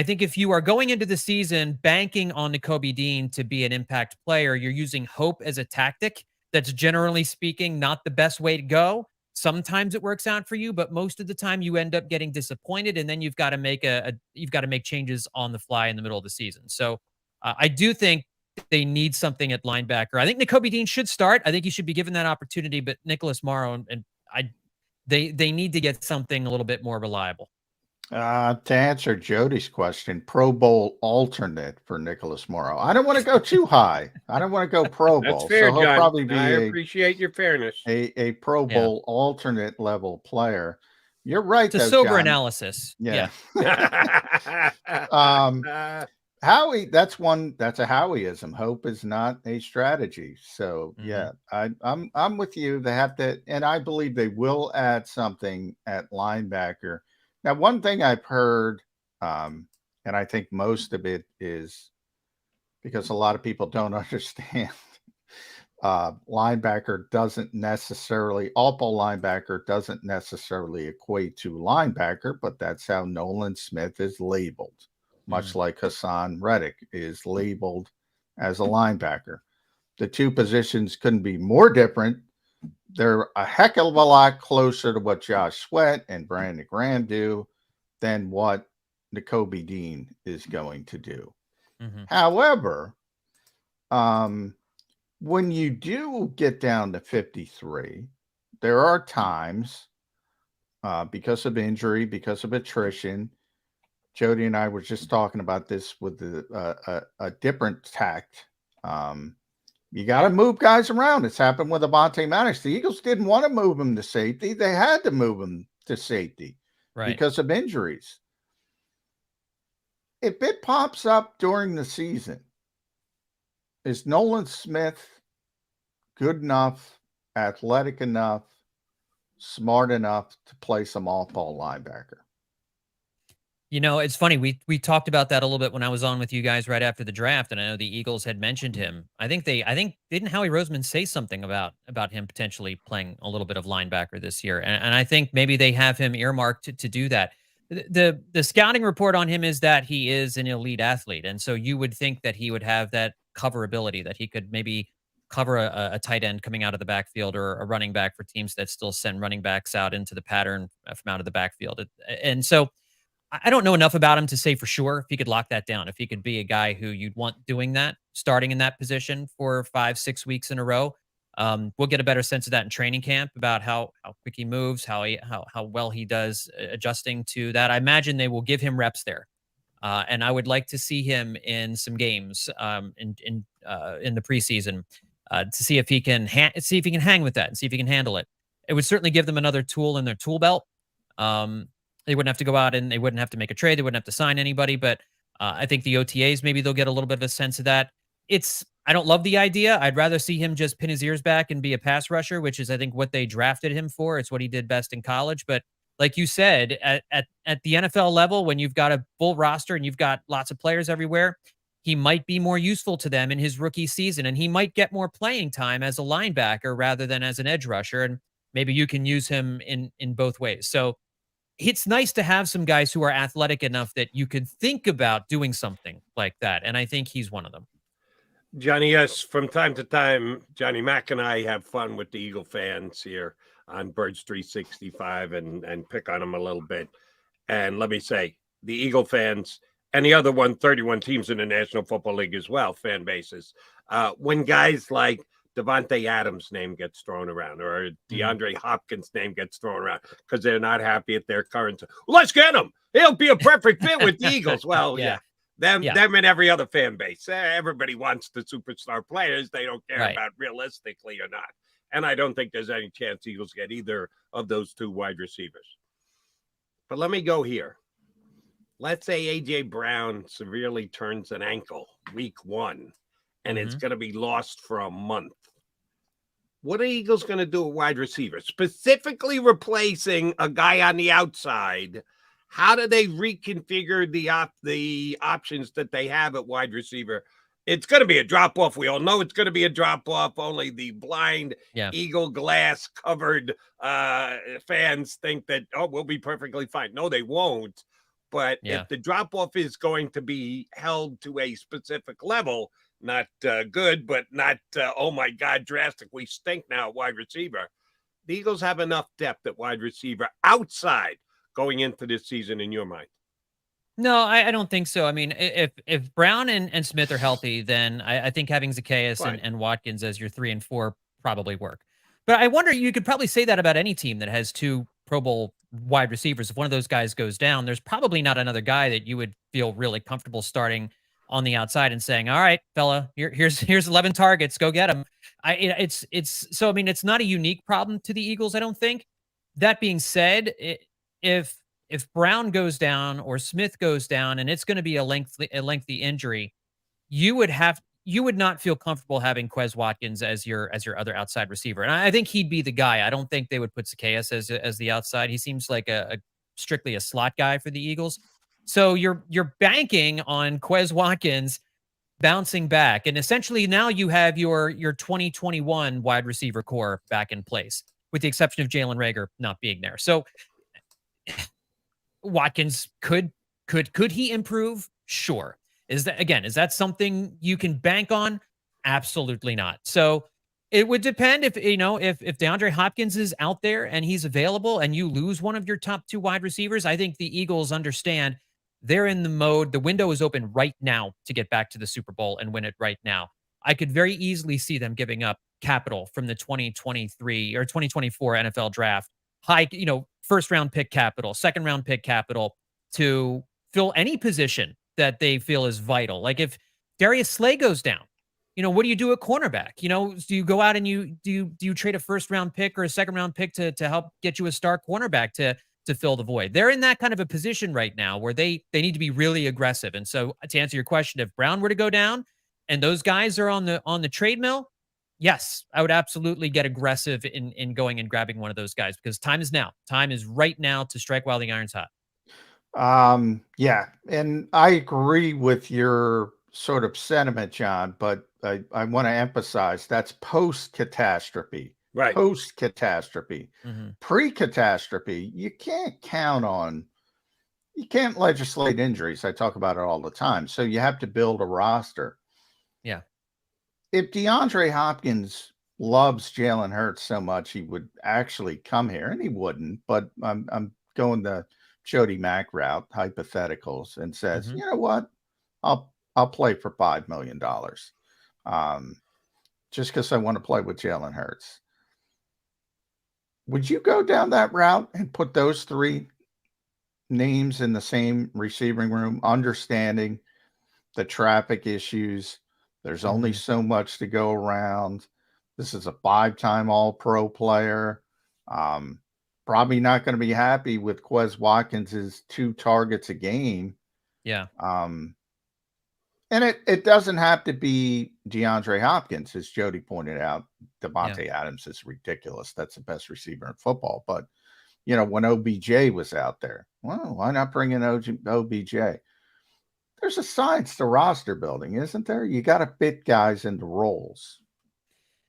think if you are going into the season banking on Nakobe Dean to be an impact player, you're using hope as a tactic. That's, generally speaking, not the best way to go. Sometimes it works out for you, but most of the time you end up getting disappointed, and then you've got to make changes on the fly in the middle of the season. So I do think they need something at linebacker. I think Nakobe Dean should start. I think he should be given that opportunity, but Nicholas Morrow they need to get something a little bit more reliable. To answer Jody's question, Pro Bowl alternate for Nicholas Morrow. I don't want to go too high. I don't want to go Pro Bowl. That's fair, so he'll John. probably be I appreciate your fairness. A Pro Bowl alternate level player. You're right. It's a sober analysis. Yeah. Howie, that's a Howieism. Hope is not a strategy. So yeah, I'm with you. They have to, and I believe they will add something at linebacker. Now, one thing I've heard, and I think most of it is because a lot of people don't understand, linebacker doesn't necessarily, all-pro linebacker doesn't necessarily equate to linebacker, but that's how Nolan Smith is labeled, much like Hassan Reddick is labeled as a linebacker. the two positions couldn't be more different. They're a heck of a lot closer to what Josh Sweat and Brandon Graham do than what Nakobe Dean is going to do. However, when you do get down to 53, there are times because of injury, because of attrition. Jody and I were just talking about this with a different tact. You got to move guys around. It's happened with Avonte Maddox. The Eagles didn't want to move him to safety. They had to move him to safety because of injuries. If it pops up during the season, is Nolan Smith good enough, athletic enough, smart enough to play some off-ball linebacker? You know, it's funny. We talked about that a little bit when I was on with you guys right after the draft, and I know the Eagles had mentioned him. I think didn't Howie Roseman say something about him potentially playing a little bit of linebacker this year, and I think maybe they have him earmarked to do that. The scouting report on him is that he is an elite athlete, and so you would think that he would have that cover ability, that he could maybe cover a tight end coming out of the backfield or a running back for teams that still send running backs out into the pattern from out of the backfield, and so. I don't know enough about him to say for sure if he could lock that down, if he could be a guy who you'd want doing that, starting in that position for 5-6 weeks in a row. We'll get a better sense of that in training camp about how quick he moves, how well he does adjusting to that. I imagine they will give him reps there, and I would like to see him in some games in the preseason to see if he can hang with that and see if he can handle it. It would certainly give them another tool in their tool belt. They wouldn't have to go out and they wouldn't have to make a trade. They wouldn't have to sign anybody, but I think the OTAs, maybe they'll get a little bit of a sense of that. I don't love the idea. I'd rather see him just pin his ears back and be a pass rusher, which is, I think, what they drafted him for. It's what he did best in college. But like you said, at the NFL level, when you've got a full roster and you've got lots of players everywhere, he might be more useful to them in his rookie season, and he might get more playing time as a linebacker rather than as an edge rusher. And maybe you can use him in both ways. So it's nice to have some guys who are athletic enough that you could think about doing something like that. And I think he's one of them. Johnny, yes, from time to time, Johnny Mack and I have fun with the Eagle fans here on Birds 365 and pick on them a little bit. And let me say, the Eagle fans and the other 31 teams in the National Football League as well, fan bases, when guys like Devontae Adams' name gets thrown around or DeAndre Hopkins' name gets thrown around because they're not happy at their current. Let's get him. He'll be a perfect fit with the Eagles. Well, them and every other fan base. Everybody wants the superstar players. They don't care about realistically or not. And I don't think there's any chance Eagles get either of those two wide receivers. But let me go here. Let's say A.J. Brown severely turns an ankle week 1, and it's going to be lost for a month. What are Eagles going to do at wide receiver? Specifically replacing a guy on the outside. How do they reconfigure the options that they have at wide receiver? It's going to be a drop-off. We all know it's going to be a drop-off. Only the blind Eagle glass covered fans think that, we'll be perfectly fine. No, they won't. But if the drop-off is going to be held to a specific level, not good, but not, oh my God, drastic. We stink now at wide receiver. The Eagles have enough depth at wide receiver outside going into this season in your mind. No, I don't think so. I mean, if Brown and Smith are healthy, then I think having Zacchaeus and Watkins as your 3 and 4 probably work. But I wonder, you could probably say that about any team that has 2 Pro Bowl wide receivers. If one of those guys goes down, there's probably not another guy that you would feel really comfortable starting on the outside and saying, all right, fella, here's 11 targets, go get them. So, I mean, it's not a unique problem to the Eagles, I don't think. That being said, if Brown goes down or Smith goes down and it's going to be a lengthy injury, you would not feel comfortable having Quez Watkins as your other outside receiver. And I think he'd be the guy. I don't think they would put Zacchaeus as the outside. He seems like a strictly a slot guy for the Eagles. So you're banking on Quez Watkins bouncing back. And essentially now you have your 2021 wide receiver core back in place, with the exception of Jalen Reagor not being there. So Watkins could he improve? Sure. Is that something you can bank on? Absolutely not. So it would depend if, if DeAndre Hopkins is out there and he's available and you lose one of your top 2 wide receivers. I think the Eagles understand they're in the mode. The window is open right now to get back to the Super Bowl and win it right now. I could very easily see them giving up capital from the 2023 or 2024 NFL draft. High, first round pick capital, second round pick capital to fill any position that they feel is vital. Like if Darius Slay goes down, what do you do at cornerback? Do you go out and do you trade a first round pick or a second round pick to help get you a star cornerback to fill the void? They're in that kind of a position right now where they need to be really aggressive. And so to answer your question, if Brown were to go down and those guys are on the trade mill, yes, I would absolutely get aggressive in going and grabbing one of those guys because time is now. Time is right now to strike while the iron's hot. Yeah, and I agree with your sort of sentiment, John, but I want to emphasize that's post-catastrophe. Right. Post-catastrophe. Pre-catastrophe, you can't legislate injuries. I talk about it all the time. So you have to build a roster. Yeah. If DeAndre Hopkins loves Jalen Hurts so much, he would actually come here, and he wouldn't, but I'm going the Jody Mack route, hypotheticals, and says, you know what? I'll play for $5 million. Just because I want to play with Jalen Hurts. Would you go down that route and put those 3 names in the same receiving room, understanding the traffic issues? There's only so much to go around. This is a 5-time All-Pro player. Probably not going to be happy with Quez Watkins's 2 targets a game. Yeah. And it doesn't have to be DeAndre Hopkins, as Jody pointed out. Devontae Adams is ridiculous. That's the best receiver in football. But, when OBJ was out there, well, why not bring in OBJ? There's a science to roster building, isn't there? You got to fit guys into roles.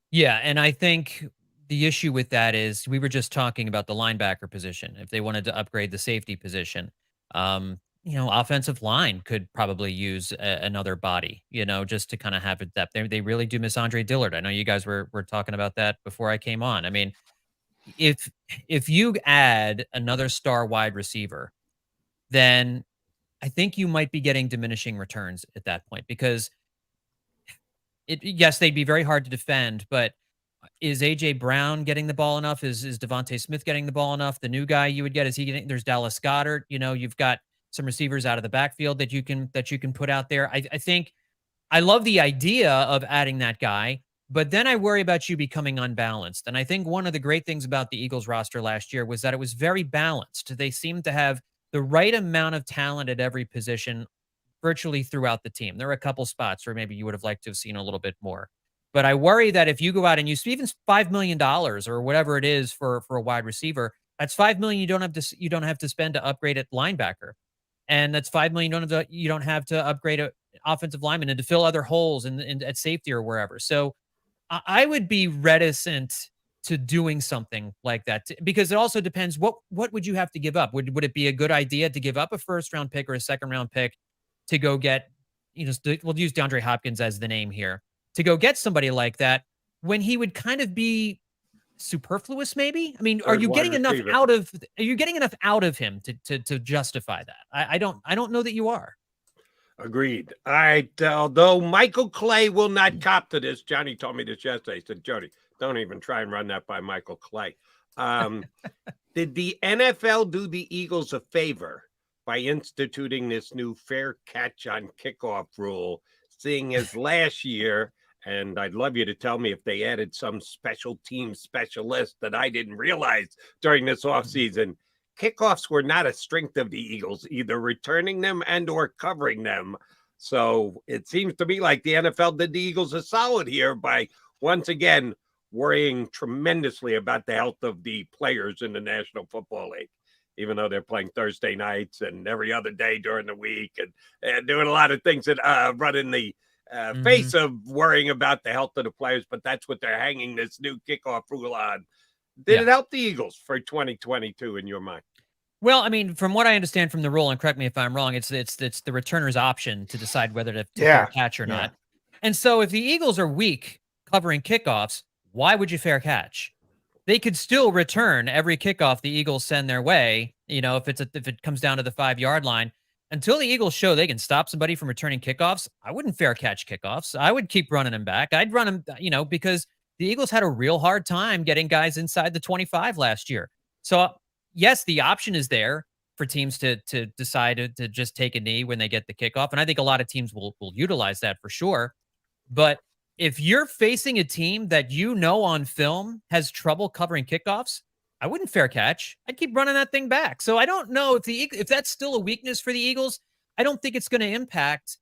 Yeah, and I think the issue with that is we were just talking about the linebacker position. If they wanted to upgrade the safety position, offensive line could probably use another body, just to kind of have a depth. They really do miss Andre Dillard. I know you guys were talking about that before I came on. I mean, if you add another star wide receiver, then I think you might be getting diminishing returns at that point because yes, they'd be very hard to defend, but is AJ Brown getting the ball enough? Is Devontae Smith getting the ball enough? The new guy you would get, is he getting, there's Dallas Goedert, you've got some receivers out of the backfield that you can put out there. I think I love the idea of adding that guy, but then I worry about you becoming unbalanced. And I think one of the great things about the Eagles roster last year was that it was very balanced. They seemed to have the right amount of talent at every position virtually throughout the team. There were a couple spots where maybe you would have liked to have seen a little bit more. But I worry that if you go out and you even $5 million or whatever it is for a wide receiver, that's $5 million you don't have to spend to upgrade at linebacker. And that's $5 million you don't have to upgrade an offensive lineman and to fill other holes in at safety or wherever. So I would be reticent to doing something like that because it also depends what would you have to give up? Would it be a good idea to give up a first round pick or a second round pick to go get, we'll use DeAndre Hopkins as the name here, to go get somebody like that when he would kind of be superfluous, maybe? I mean, are you getting enough out of him to justify that? I don't know that you are. Agreed. All right. Although Michael Clay will not cop to this, Johnny told me this yesterday. He said, Jody, don't even try and run that by Michael Clay. Did the NFL do the Eagles a favor by instituting this new fair catch on kickoff rule, seeing as last year, and I'd love you to tell me if they added some special team specialist that I didn't realize during this offseason. Kickoffs were not a strength of the Eagles, either returning them and or covering them. So it seems to me like the NFL did the Eagles a solid here by once again worrying tremendously about the health of the players in the National Football League, even though they're playing Thursday nights and every other day during the week and doing a lot of things that run in the face of worrying about the health of the players. But that's what they're hanging this new kickoff rule on. Did it help the Eagles for 2022 in your mind? Well, I mean, from what I understand from the rule, and correct me if I'm wrong, it's the returner's option to decide whether to catch or not. And so if the Eagles are weak covering kickoffs, why would you fair catch? They could still return every kickoff the Eagles send their way. If it comes down to the 5-yard line, until the Eagles show they can stop somebody from returning kickoffs, I wouldn't fair catch kickoffs. I would keep running them back. I'd run them, because the Eagles had a real hard time getting guys inside the 25 last year. So yes, the option is there for teams to decide to just take a knee when they get the kickoff. And I think a lot of teams will utilize that for sure. But if you're facing a team that on film has trouble covering kickoffs, I wouldn't fair catch. I'd keep running that thing back. So I don't know if that's still a weakness for the Eagles. I don't think it's going to impact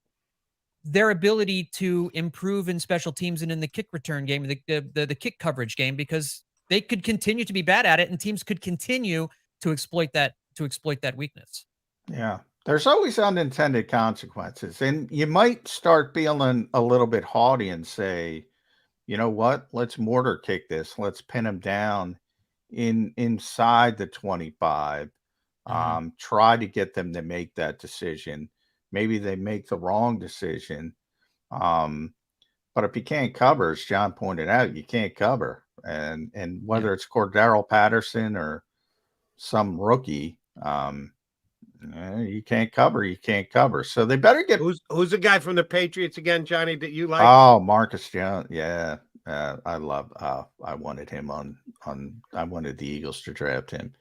their ability to improve in special teams and in the kick return game, the kick coverage game, because they could continue to be bad at it, and teams could continue to exploit that weakness. Yeah. There's always unintended consequences, and you might start feeling a little bit haughty and say, you know what, let's mortar kick this. Let's pin them down inside the 25. Try to get them to make that decision. Maybe they make the wrong decision. But if you can't cover, as John pointed out, you can't cover. And whether it's Cordero Patterson or some rookie, you can't cover. You can't cover. So they better get. Who's the guy from the Patriots again, Johnny, that you like? Oh, Marcus Jones. Yeah, I love. I wanted him on. I wanted the Eagles to draft him.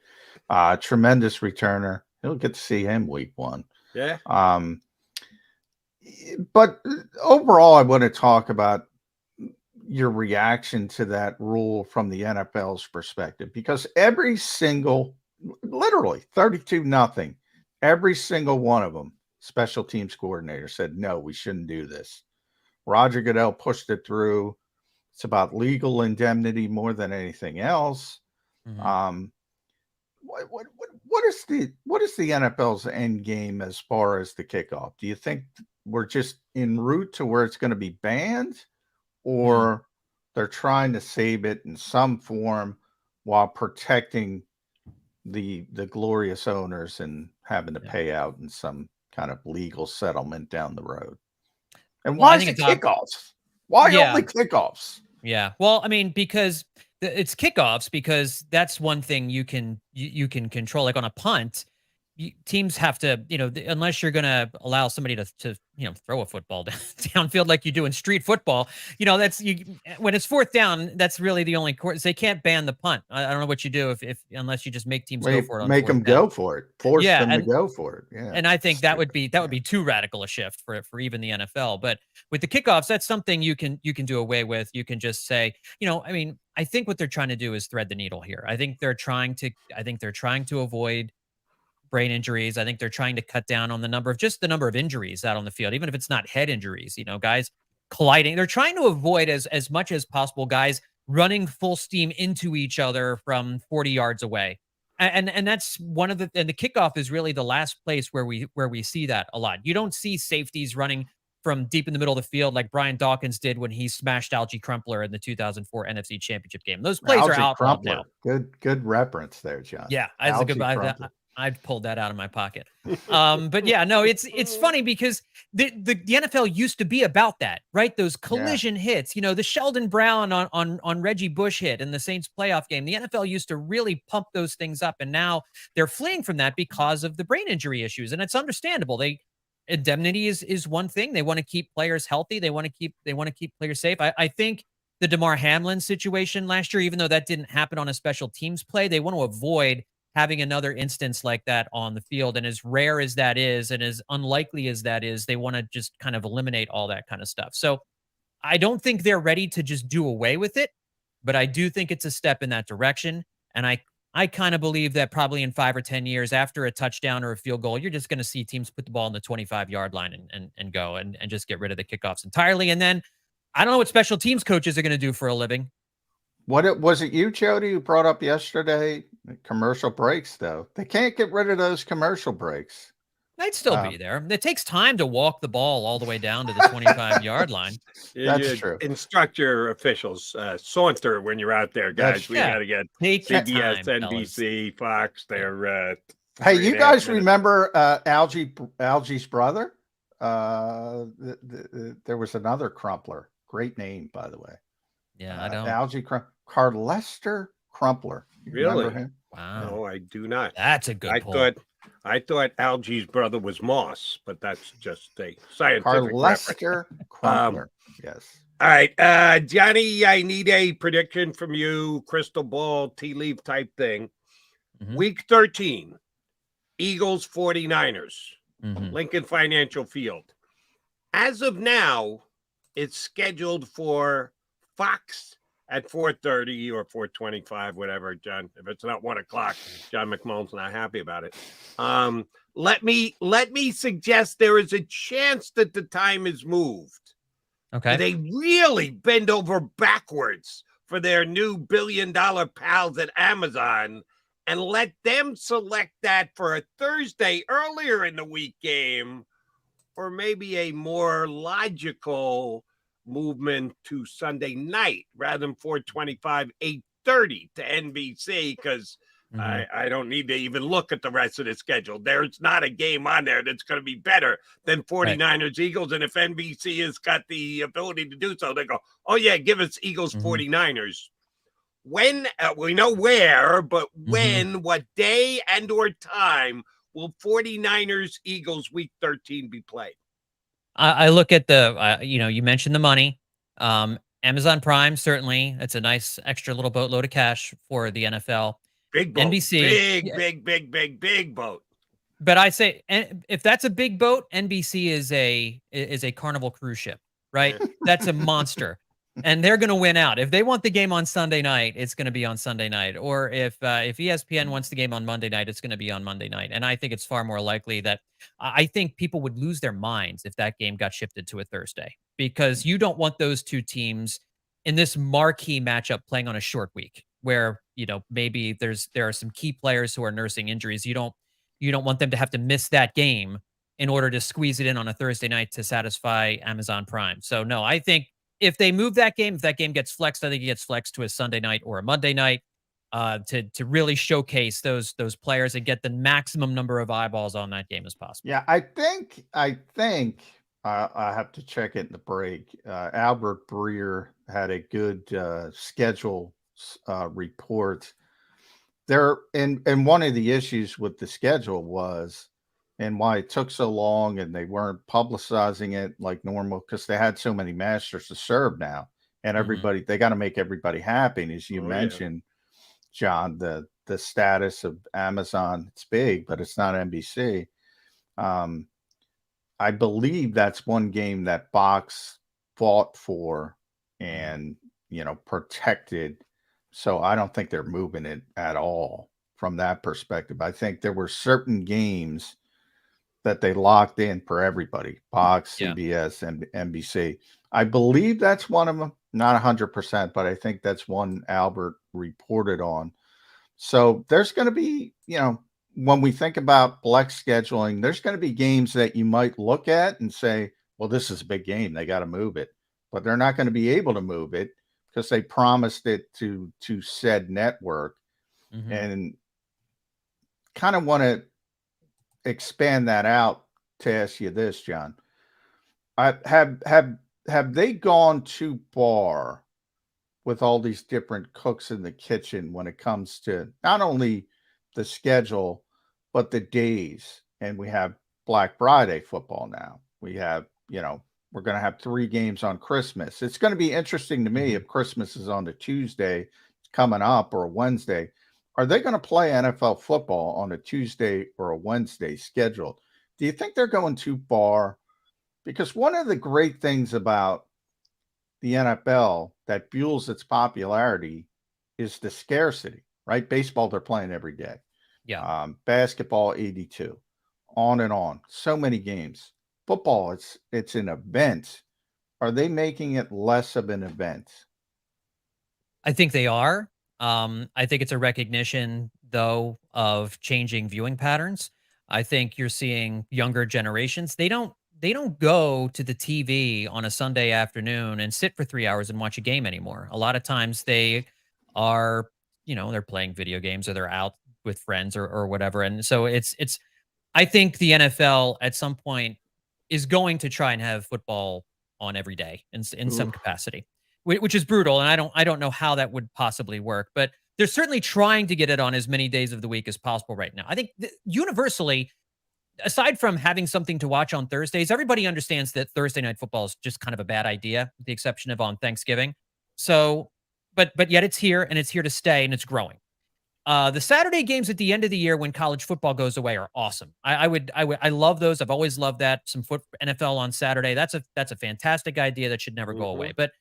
Tremendous returner. He'll get to see him week 1. Yeah. But overall, I want to talk about your reaction to that rule from the NFL's perspective, because every single, literally 32-0, every single one of them, special teams coordinator said, no, we shouldn't do this. Roger Goodell pushed it through. It's about legal indemnity more than anything else. Mm-hmm. What is the NFL's end game as far as the kickoff? Do you think we're just en route to where it's going to be banned, or they're trying to save it in some form while protecting the glorious owners and having to pay out in some kind of legal settlement down the road? And why is it kickoffs? Why only kickoffs? Yeah. Well, I mean, because it's kickoffs, because that's one thing you can control. Like on a punt, teams have to, unless you're going to allow somebody to throw a football downfield like you do in street football, that's when it's 4th down, that's really the only course. They can't ban the punt. I don't know what you do unless you just make teams go for it. Make them go for it. Force them to go for it. Yeah. And I think that would be too radical a shift for even the NFL. But with the kickoffs, that's something you can do away with. You can just say, I think what they're trying to do is thread the needle here. I think they're trying to avoid brain injuries. I think they're trying to cut down on the number of injuries out on the field, even if it's not head injuries, guys colliding. They're trying to avoid as much as possible guys running full steam into each other from 40 yards away. And that's one of the kickoff is really the last place where we see that a lot. You don't see safeties running from deep in the middle of the field like Brian Dawkins did when he smashed Algie Crumpler in the 2004 NFC Championship game. Those plays are out now. Good reference there, John. Yeah, that's a good. I've pulled that out of my pocket. But yeah, no, it's funny because the NFL used to be about that, right? Those collision hits, the Sheldon Brown on Reggie Bush hit in the Saints playoff game. The NFL used to really pump those things up, and now they're fleeing from that because of the brain injury issues, and it's understandable. Indemnity is one thing. They want to keep players healthy. They want to keep players safe. I think the DeMar Hamlin situation last year, even though that didn't happen on a special teams play, they want to avoid having another instance like that on the field. And as rare as that is, and as unlikely as that is, they want to just kind of eliminate all that kind of stuff. So I don't think they're ready to just do away with it, but I do think it's a step in that direction. And I kind of believe that probably in 5 or 10 years after a touchdown or a field goal, you're just going to see teams put the ball on the 25-yard line and go and just get rid of the kickoffs entirely. And then I don't know what special teams coaches are going to do for a living. Was it you, Jody, who brought up yesterday commercial breaks, though? They can't get rid of those commercial breaks. They'd still be there. It takes time to walk the ball all the way down to the 25-yard line. That's true. Instruct your officials. Saunter when you're out there, guys. We got to get CBS, NBC, Fox. They're hey, you guys remember Algie's brother? there was another Crumpler. Great name, by the way. Yeah, I don't. Algie Carlester Crumpler. You remember Really? him? Wow. No, I do not. That's a good pull. I thought Algie's brother was Moss, but that's just a scientific Carlester reference. Crumpler. Yes. All right, Johnny, I need a prediction from you, crystal ball, tea leaf type thing. Week 13, Eagles 49ers, Lincoln Financial Field. As of now, it's scheduled for Fox at 4:30 or 4:25, whatever, John. If it's not 1 o'clock, John McMullen's not happy about it. Let me suggest there is a chance that the time is moved. Okay. They really bend over backwards for their new billion-dollar pals at Amazon and let them select that for a Thursday earlier in the week game, or maybe a more logical movement to Sunday night rather than 4:25, 8:30 to NBC, because I don't need to even look at the rest of the schedule. There's not a game on there that's going to be better than 49ers Eagles. And if NBC has got the ability to do so, they go, oh, yeah, give us Eagles 49ers. When we know where, but when, what day and or time will 49ers Eagles week 13 be played? I look at the, you mentioned the money. Amazon Prime, certainly. It's a nice extra little boatload of cash for the NFL. Big boat. NBC. Big boat. But I say, if that's a big boat, NBC is a Carnival cruise ship, right? That's a monster. And they're going to win out. If they want the game on Sunday night, it's going to be on Sunday night. Or if ESPN wants the game on Monday night, it's going to be on Monday night. And I think it's far more likely that I think people would lose their minds if that game got shifted to a Thursday, because you don't want those two teams in this marquee matchup playing on a short week where, maybe there are some key players who are nursing injuries. You don't want them to have to miss that game in order to squeeze it in on a Thursday night to satisfy Amazon Prime. So no, I think if they move that game, if that game gets flexed, I think it gets flexed to a Sunday night or a Monday night to really showcase those players and get the maximum number of eyeballs on that game as possible. Yeah, I think I have to check it in the break. Albert Breer had a good schedule report there, and one of the issues with the schedule was, and why it took so long and they weren't publicizing it like normal, because they had so many masters to serve now, and everybody, they got to make everybody happy. And as you mentioned, John, the status of Amazon, it's big, but it's not NBC. I believe that's one game that Fox fought for and, protected. So I don't think they're moving it at all from that perspective. I think there were certain games that they locked in for everybody, Fox, CBS, and NBC. I believe that's one of them, not 100%, but I think that's one Albert reported on. So there's going to be, when we think about flex scheduling, there's going to be games that you might look at and say, well, this is a big game, they got to move it. But they're not going to be able to move it because they promised it to said network. And kind of want to expand that out to ask you this, John. Have they gone too far with all these different cooks in the kitchen when it comes to not only the schedule, but the days? And we have Black Friday football now. We have, we're going to have 3 games on Christmas. It's going to be interesting to me if Christmas is on the Tuesday coming up or a Wednesday. Are they going to play NFL football on a Tuesday or a Wednesday scheduled? Do you think they're going too far? Because one of the great things about the NFL that fuels its popularity is the scarcity, right? Baseball, they're playing every day. Yeah. Basketball, 82, on and on. So many games. Football, it's an event. Are they making it less of an event? I think they are. I think it's a recognition, though, of changing viewing patterns. I think you're seeing younger generations. They don't go to the TV on a Sunday afternoon and sit for 3 hours and watch a game anymore. A lot of times they are, they're playing video games or they're out with friends or whatever. And so it's I think the NFL at some point is going to try and have football on every day in some capacity, which is brutal. And I don't know how that would possibly work, but they're certainly trying to get it on as many days of the week as possible right now. I think universally, aside from having something to watch on Thursdays, everybody understands that Thursday night football is just kind of a bad idea, with the exception of on Thanksgiving. So, but yet it's here and it's here to stay and it's growing. The Saturday games at the end of the year when college football goes away are awesome. I love those. I've always loved that. Some NFL on Saturday. That's a fantastic idea that should never go away. But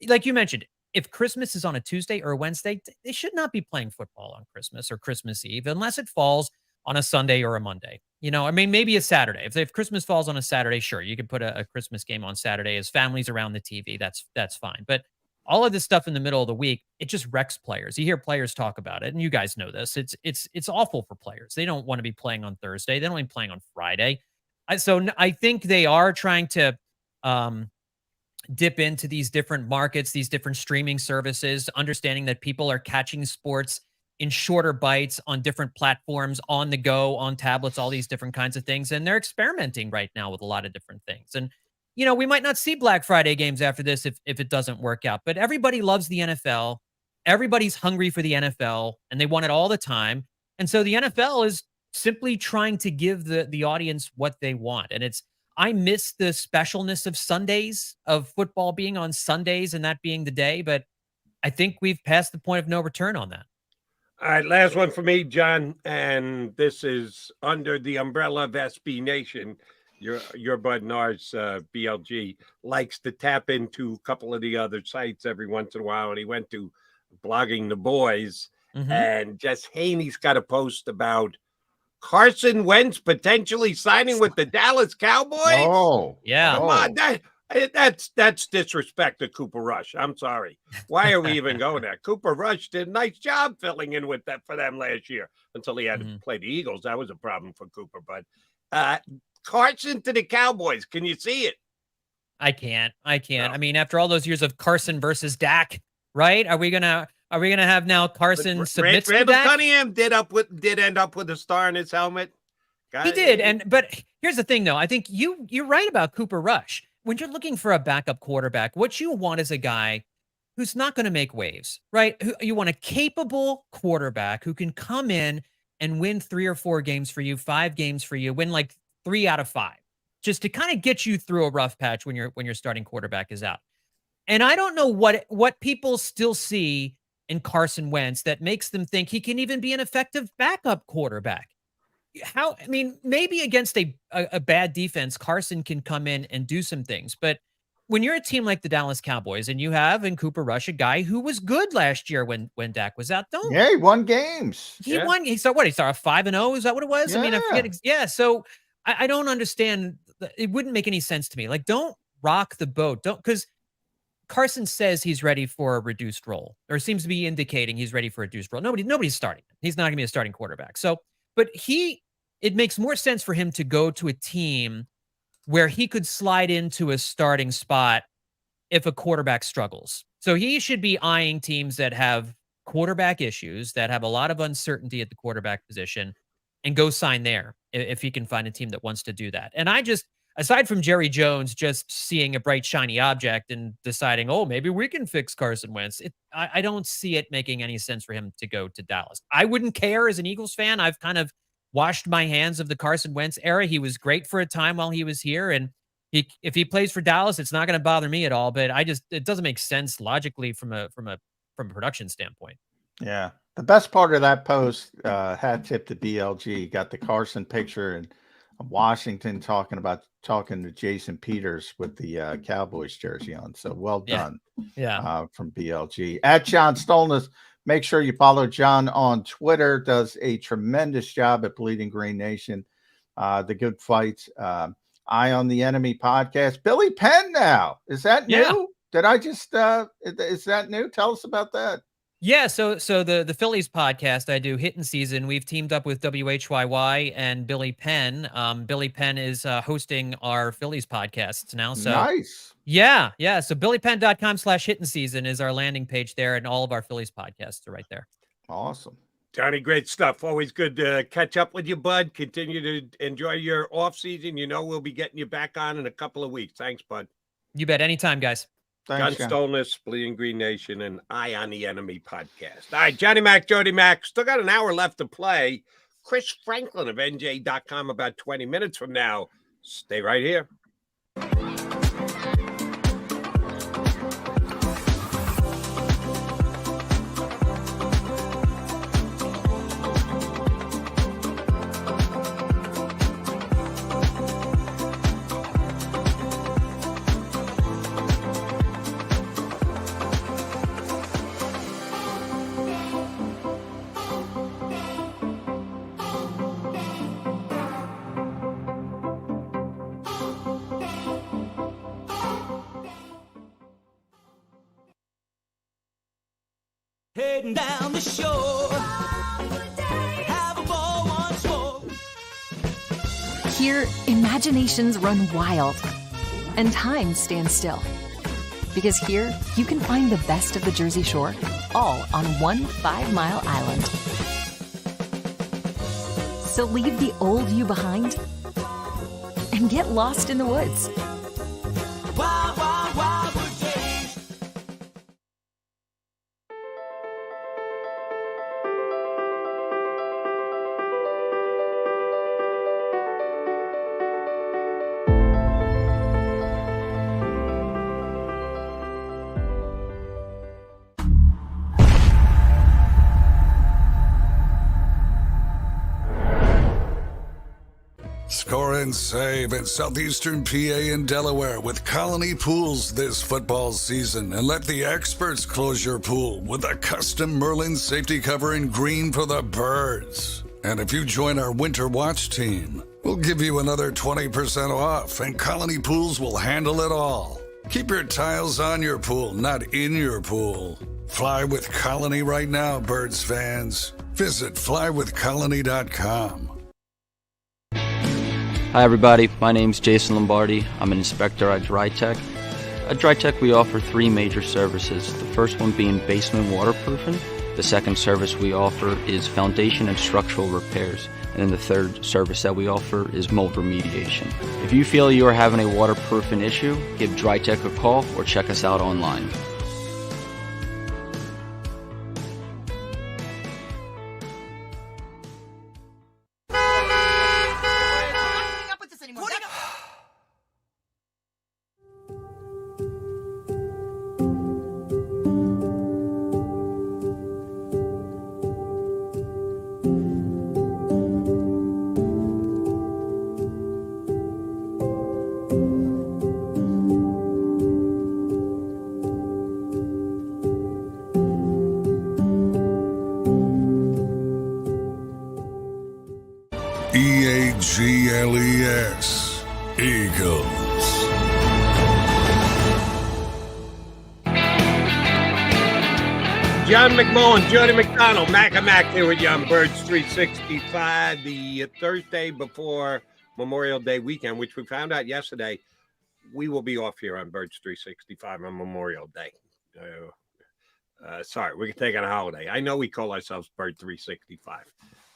like you mentioned, if Christmas is on a Tuesday or a Wednesday, they should not be playing football on Christmas or Christmas Eve unless it falls on a Sunday or a Monday. You know, I mean, maybe a Saturday. If Christmas falls on a Saturday, sure, you could put a Christmas game on Saturday as families around the TV. That's fine. But all of this stuff in the middle of the week, it just wrecks players. You hear players talk about it, and you guys know this. It's awful for players. They don't want to be playing on Thursday. They don't want to be playing on Friday. So I think they are trying to dip into these different markets, these different streaming services, understanding that people are catching sports in shorter bites on different platforms, on the go, on tablets, all these different kinds of things. And they're experimenting right now with a lot of different things. And, you know, we might not see Black Friday games after this if it doesn't work out, but everybody loves the NFL. Everybody's hungry for the NFL and they want it all the time. And so the NFL is simply trying to give the audience what they want. And I miss the specialness of Sundays, of football being on Sundays and that being the day, but I think we've passed the point of no return on that. All right, last one for me, John, and this is under the umbrella of SB Nation. Your bud and ours, BLG, likes to tap into a couple of the other sites every once in a while, and he went to Blogging the Boys, and just Haney's got a post about Carson Wentz potentially signing with the Dallas Cowboys. Oh, yeah. Come on, that's disrespect to Cooper Rush. I'm sorry. Why are we even going there? Cooper Rush did a nice job filling in with that for them last year until he had to play the Eagles. That was a problem for Cooper. But Carson to the Cowboys. Can you see it? I can't. No. I mean, after all those years of Carson versus Dak, right? Are we gonna have now Carson submits to Dak? Randall Cunningham did end up with a star in his helmet. He did, but here's the thing, though. I think you're right about Cooper Rush. When you're looking for a backup quarterback, what you want is a guy who's not going to make waves, right? You want a capable quarterback who can come in and win 3 or 4 games for you, 5 games for you, win like 3 out of 5, just to kind of get you through a rough patch when your starting quarterback is out. And I don't know what people still see in Carson Wentz that makes them think he can even be an effective backup quarterback. I mean, maybe against a bad defense, Carson can come in and do some things. But when you're a team like the Dallas Cowboys and you have in Cooper Rush a guy who was good last year when Dak was out, he won games. He won. He started 5-0. Is that what it was? Yeah. I mean, I forget. Yeah. So I don't understand. It wouldn't make any sense to me. Like, don't rock the boat. Because Carson says he's ready for a reduced role, or seems to be indicating he's ready for a reduced role. Nobody's starting. He's not going to be a starting quarterback. So, but it makes more sense for him to go to a team where he could slide into a starting spot if a quarterback struggles. So he should be eyeing teams that have quarterback issues, that have a lot of uncertainty at the quarterback position, and go sign there if he can find a team that wants to do that. And aside from Jerry Jones just seeing a bright, shiny object and deciding, oh, maybe we can fix Carson Wentz, I don't see it making any sense for him to go to Dallas. I wouldn't care as an Eagles fan. I've kind of washed my hands of the Carson Wentz era. He was great for a time while he was here. And if he plays for Dallas, it's not going to bother me at all. But it doesn't make sense logically from a production standpoint. Yeah. The best part of that post, hat tip to BLG, got the Carson picture and Washington talking to Jason Peters with the Cowboys jersey on. So well done. Yeah. From BLG. At John Stolness, make sure you follow John on Twitter. Does a tremendous job at Bleeding Green Nation. The Good Fights. Eye on the Enemy podcast. Billy Penn now. Is that new? Yeah. Did I just is that new? Tell us about that. Yeah, so the Phillies podcast I do, Hittin' Season, we've teamed up with WHYY and Billy Penn. Billy Penn is hosting our Phillies podcasts now. So nice. Yeah. So BillyPenn.com/Hittin' Season is our landing page there, and all of our Phillies podcasts are right there. Awesome. Johnny, great stuff. Always good to catch up with you, bud. Continue to enjoy your off season. We'll be getting you back on in a couple of weeks. Thanks, bud. You bet. Anytime, guys. Thanks, John Stolness, Bleeding Green Nation, and Eye on the Enemy podcast. All right, Johnny Mac, Jody Mac, still got an hour left to play. Chris Franklin of NJ.com about 20 minutes from now. Stay right here. Heading down the shore, have a ball once more. Here, imaginations run wild and time stands still. Because here, you can find the best of the Jersey Shore, all on one 5-mile island. So leave the old you behind and get lost in the woods. Wild, wild, wildwood days. Score and save in southeastern PA and Delaware with Colony Pools this football season, and let the experts close your pool with a custom Merlin safety cover in green for the birds. And if you join our Winter Watch team, we'll give you another 20% off, and Colony Pools will handle it all. Keep your tiles on your pool, not in your pool. Fly with Colony right now, birds fans. Visit flywithcolony.com. Hi everybody, my name's Jason Lombardi. I'm an inspector at DryTech. At DryTech we offer 3 major services, the first one being basement waterproofing. The second service we offer is foundation and structural repairs. And then the third service that we offer is mold remediation. If you feel you are having a waterproofing issue, give DryTech a call or check us out online. EAGLES, Eagles. John McMullen, Jody McDonald, Mac and Mac here with you on Birds 365, the Thursday before Memorial Day weekend, which we found out yesterday. We will be off here on Birds 365 on Memorial Day. Sorry, we're taking a holiday. I know we call ourselves Bird 365,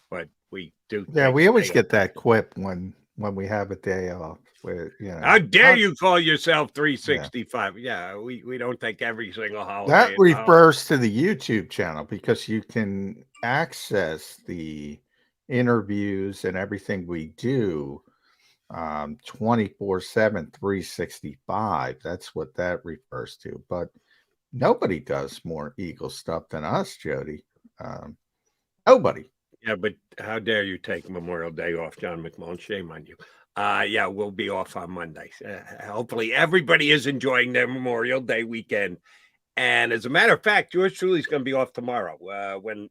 but we do. Yeah, we always get that quip when we have a day off. Where, how dare you call yourself 365? Yeah, we don't take every single holiday. That refers to the YouTube channel because you can access the interviews and everything we do 24/7, 365. That's what that refers to. But nobody does more Eagle stuff than us, Jody. Nobody. Yeah, but how dare you take Memorial Day off, John McMullen? Shame on you. Yeah, we'll be off on Monday. Hopefully everybody is enjoying their Memorial Day weekend. And as a matter of fact, yours truly is going to be off tomorrow. When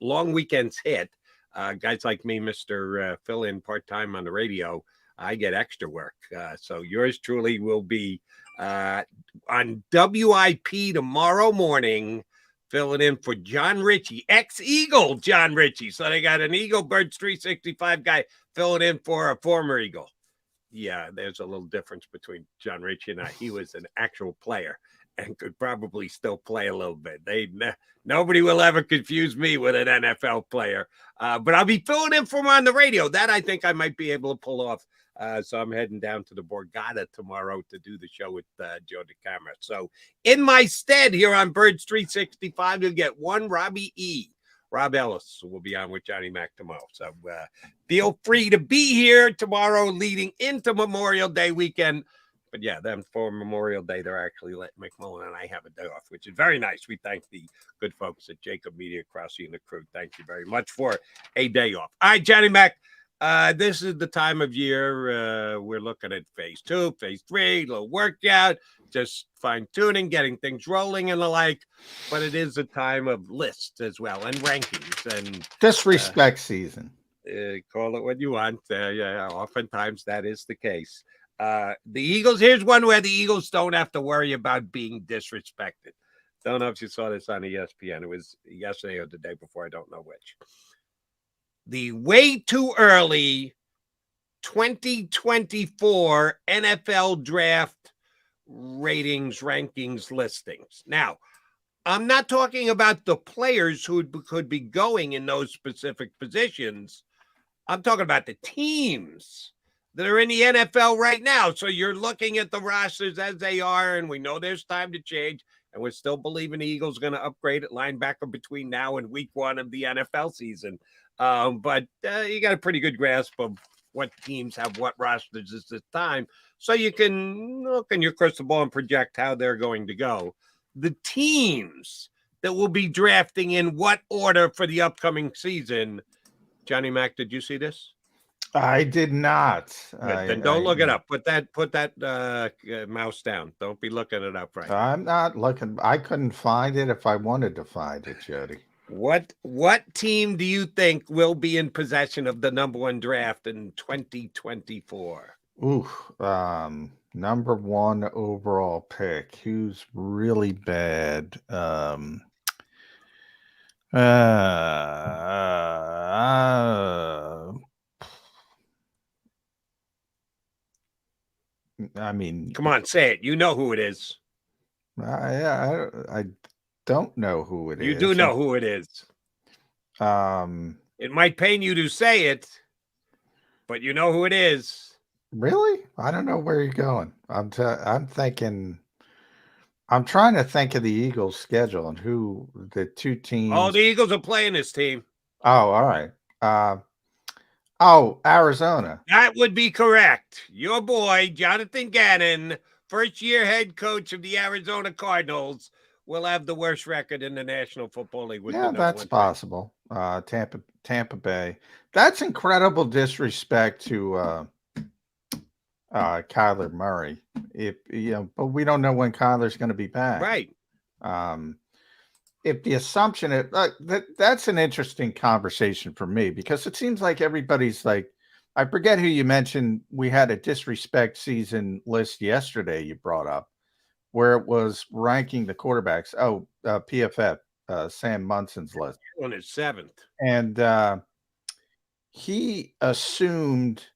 long weekends hit, guys like me, Mr. Fill in part-time on the radio, I get extra work. So yours truly will be on WIP tomorrow morning, filling in for John Ritchie, ex-Eagle John Ritchie. So they got an Eagle Birds 365 guy filling in for a former Eagle. Yeah, there's a little difference between John Ritchie and I. He was an actual player. and could probably still play a little bit. Nobody will ever confuse me with an NFL player. But I'll be filling in for him on the radio. That I think I might be able to pull off. So I'm heading down to the Borgata tomorrow to do the show with Joe DeCamera. So in my stead here on Birds 365, you'll get one Robbie E. Rob Ellis will be on with Johnny Mac tomorrow. So feel free to be here tomorrow leading into Memorial Day weekend. But yeah, then for Memorial Day, they're actually letting McMullen and I have a day off, which is very nice. We thank the good folks at JAKIB Media, Krause and the crew. Thank you very much for a day off. All right, Johnny Mac, this is the time of year we're looking at phase 2, phase 3, little workout, just fine-tuning, getting things rolling and the like. But it is a time of lists as well and rankings. And disrespect season. Call it what you want. Yeah, oftentimes that is the case. The Eagles, here's one where the Eagles don't have to worry about being disrespected. Don't know if you saw this on ESPN. It was yesterday or the day before. I don't know which. The way too early 2024 NFL draft ratings, rankings, listings. Now, I'm not talking about the players who could be going in those specific positions. I'm talking about the teams that are in the NFL right now. So you're looking at the rosters as they are, and we know there's time to change, and we're still believing the Eagles are going to upgrade at linebacker between now and week 1 of the NFL season. But you got a pretty good grasp of what teams have what rosters at this time, so you can look in your crystal ball and project how they're going to go. The teams that will be drafting in what order for the upcoming season. Johnny Mac, did you see this? I did not. Then don't look it up. Put that mouse down. Don't be looking it up right now. I'm not looking. I couldn't find it if I wanted to find it, Jody. What team do you think will be in possession of the number 1 draft in 2024? Ooh, number 1 overall pick. Who's really bad? I mean, come on, say it. You know who it is. I don't know who it is. You do know who it is. It might pain you to say it, but you know who it is. Really? I don't know where you're going. I'm thinking. I'm trying to think of the Eagles' schedule and who the 2 teams. Oh, the Eagles are playing this team. Oh, all right. Arizona. That would be correct. Your boy, Jonathan Gannon, first-year head coach of the Arizona Cardinals, will have the worst record in the National Football League. Yeah, that's possible. Tampa Bay. That's incredible disrespect to Kyler Murray. But we don't know when Kyler's going to be back. Right. If the assumption is that's an interesting conversation for me, because it seems like everybody's like, I forget who you mentioned. We had a disrespect season list yesterday you brought up where it was ranking the quarterbacks. PFF, Sam Munson's list. On his 7th. And he assumed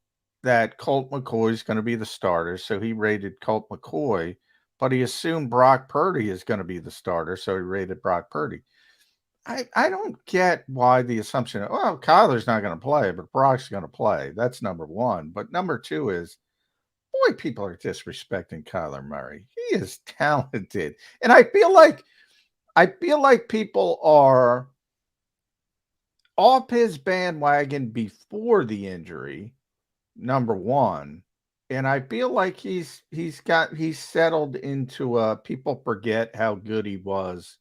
that Colt McCoy is going to be the starter. So he rated Colt McCoy, but he assumed Brock Purdy is going to be the starter. So he rated Brock Purdy. I don't get why the assumption, Kyler's not going to play, but Brock's going to play. That's number 1. But number 2 is, boy, people are disrespecting Kyler Murray. He is talented. And I feel like people are off his bandwagon before the injury, number 1. And I feel like he's settled into people forget how good he was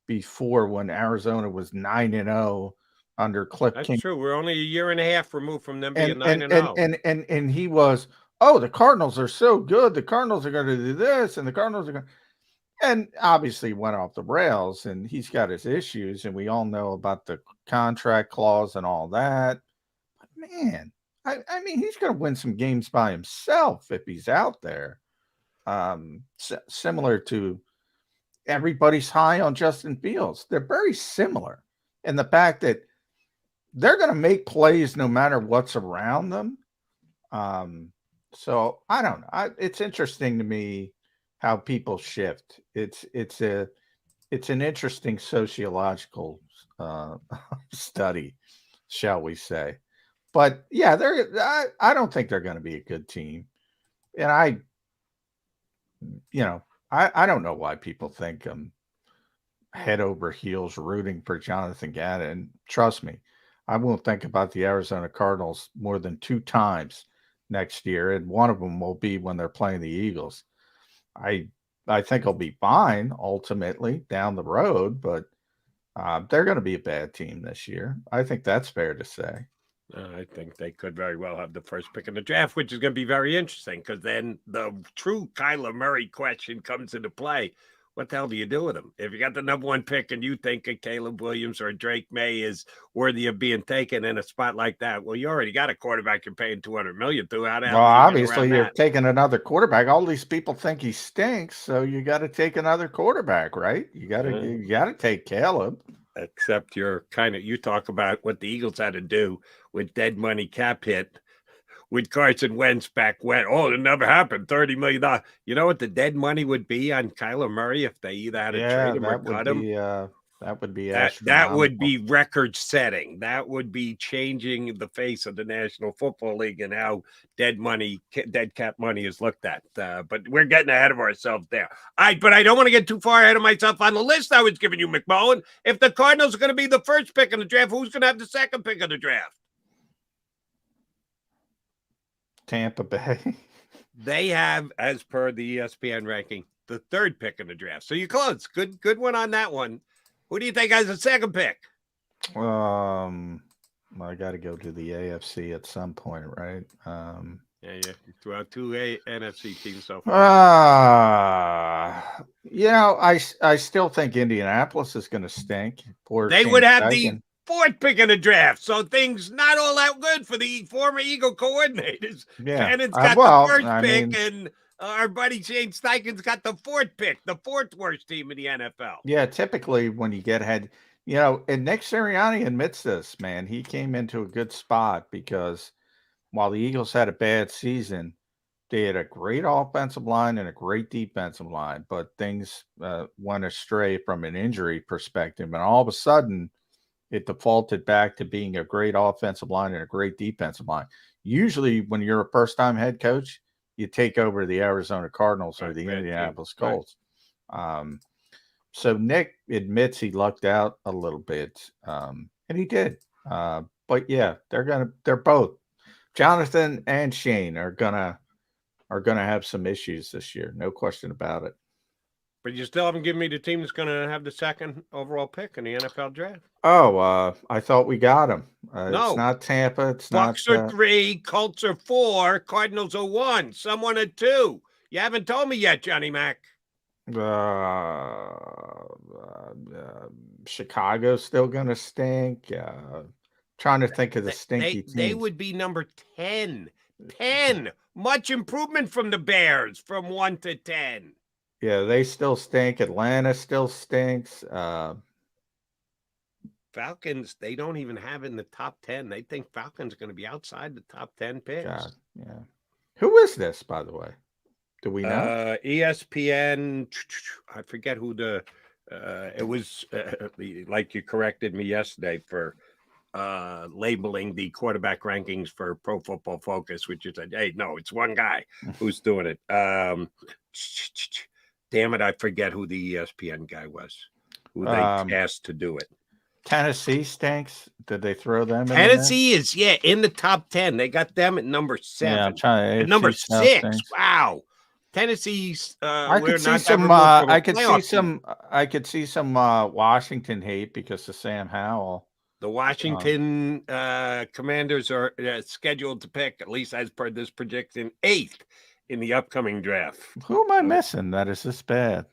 before, when Arizona was 9-0 under Cliff King. That's true. We're only a year and a half removed from them being 9-0. And he was, the Cardinals are so good. The Cardinals are going to do this, and the Cardinals are going to. And obviously went off the rails, and he's got his issues, and we all know about the contract clause and all that. But man, I mean, he's going to win some games by himself if he's out there. Similar to everybody's high on Justin Fields. They're very similar in the fact that they're going to make plays no matter what's around them. So I don't know. It's interesting to me how people shift. It's an interesting sociological study, shall we say. But yeah, I don't think they're going to be a good team. And I don't know why people think I'm head over heels rooting for Jonathan Gannon. Trust me, I won't think about the Arizona Cardinals more than 2 times next year, and one of them will be when they're playing the Eagles. I think they'll be fine ultimately down the road, but they're going to be a bad team this year. I think that's fair to say. I think they could very well have the first pick in the draft, which is going to be very interesting because then the true Kyler Murray question comes into play. What the hell do you do with him? If you got the number 1 pick and you think a Caleb Williams or a Drake May is worthy of being taken in a spot like that, well, you already got a quarterback you're paying $200 million to. How the hell Well, do you get obviously around you're that? taking another quarterback. All these people think he stinks, so you got to take another quarterback, right? You got to take Caleb. Except you talk about what the Eagles had to do with dead money cap hit with Carson Wentz back when. Oh, it never happened. $30 million. You know what the dead money would be on Kyler Murray if they either had to trade him or cut him? That would be that would be record setting. That would be changing the face of the National Football League and how dead cap money is looked at. But we're getting ahead of ourselves there. But I don't want to get too far ahead of myself on the list I was giving you, McMullen. If the Cardinals are going to be the first pick in the draft, who's going to have the second pick of the draft? Tampa Bay. They have, as per the ESPN ranking, the third pick in the draft. So you're close. Good one on that one. Who do you think has the second pick? I got to go to the AFC at some point, right? Yeah. Threw out 2 NFC teams so far. I still think Indianapolis is going to stink. They would have the 4th pick in the draft, so things not all that good for the former Eagle coordinators. Yeah, Shannon's got the first pick, and our buddy Shane Steichen's got the 4th pick, the 4th worst team in the NFL. Yeah, typically when you get ahead, and Nick Sirianni admits this, man. He came into a good spot because while the Eagles had a bad season, they had a great offensive line and a great defensive line, but things went astray from an injury perspective, and all of a sudden it defaulted back to being a great offensive line and a great defensive line. Usually when you're a first-time head coach, you take over the Arizona Cardinals or the Indianapolis Colts. So Nick admits he lucked out a little bit, and he did. But yeah, they're both, Jonathan and Shane are gonna have some issues this year, no question about it. But you still haven't given me the team that's going to have the second overall pick in the NFL draft. Oh, I thought we got him. No. It's not Tampa. It's Bucks not. are 3, Colts are 4, Cardinals are 1, someone at 2. You haven't told me yet, Johnny Mac. Chicago's still going to stink. Trying to think of the stinky teams. They would be number 10. 10. Much improvement from the Bears from 1 to 10. Yeah, they still stink. Atlanta still stinks. Falcons, they don't even have in the top 10. They think Falcons are going to be outside the top 10 picks. God, yeah. Who is this, by the way? Do we know? ESPN. I forget who it was. Like you corrected me yesterday for labeling the quarterback rankings for Pro Football Focus, which is hey, no, it's one guy who's doing it. Damn it, I forget who the ESPN guy was, who they asked to do it. Tennessee stinks. Did they throw them in? Tennessee is, in the top 10. They got them at number 7. Yeah, I'm trying to, at number 6. Stinks. Wow. Tennessee's I could see some I could see some Washington hate because of Sam Howell. The Washington Commanders are scheduled to pick, at least as per this prediction, 8th in the upcoming draft. Who am I missing that is this bad?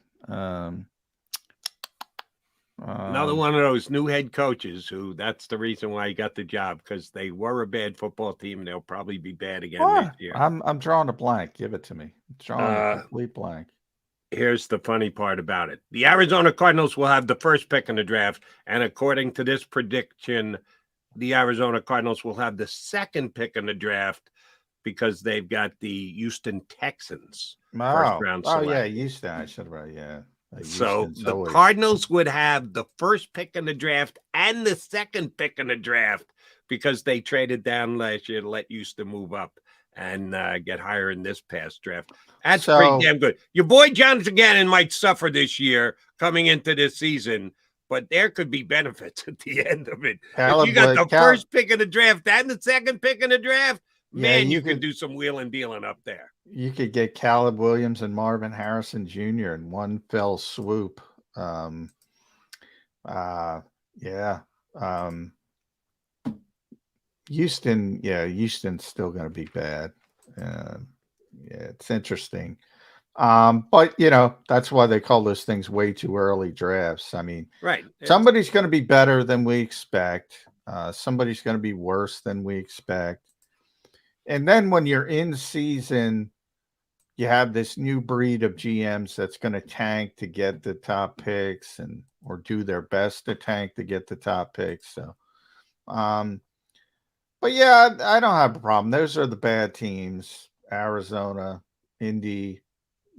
Another one of those new head coaches who that's the reason why he got the job, because they were a bad football team and they'll probably be bad again next year. I'm drawing a blank. Give it to me. Drawing a complete blank. Here's the funny part about it. The Arizona Cardinals will have the first pick in the draft, and according to this prediction, the Arizona Cardinals will have the second pick in the draft. because they've got the Houston Texans first Oh, round oh select. yeah, Houston. I should have. Yeah. So Houston's the always- Cardinals would have the first pick in the draft and the second pick in the draft because they traded down last year to let Houston move up and get higher in this past draft. That's pretty damn good. Your boy Jonathan Gannon might suffer this year coming into this season, but there could be benefits at the end of it. If you got the first pick in the draft and the second pick in the draft, man, you could do some wheeling dealing up there. You could get Caleb Williams and Marvin Harrison Jr. in one fell swoop. Houston's still going to be bad. It's interesting. But that's why they call those things way too early drafts. I mean, right. Somebody's going to be better than we expect. Somebody's going to be worse than we expect. And then when you're in season, you have this new breed of GMs that's going to tank to get the top picks or do their best to tank to get the top picks. So, but yeah, I don't have a problem. Those are the bad teams: Arizona, Indy,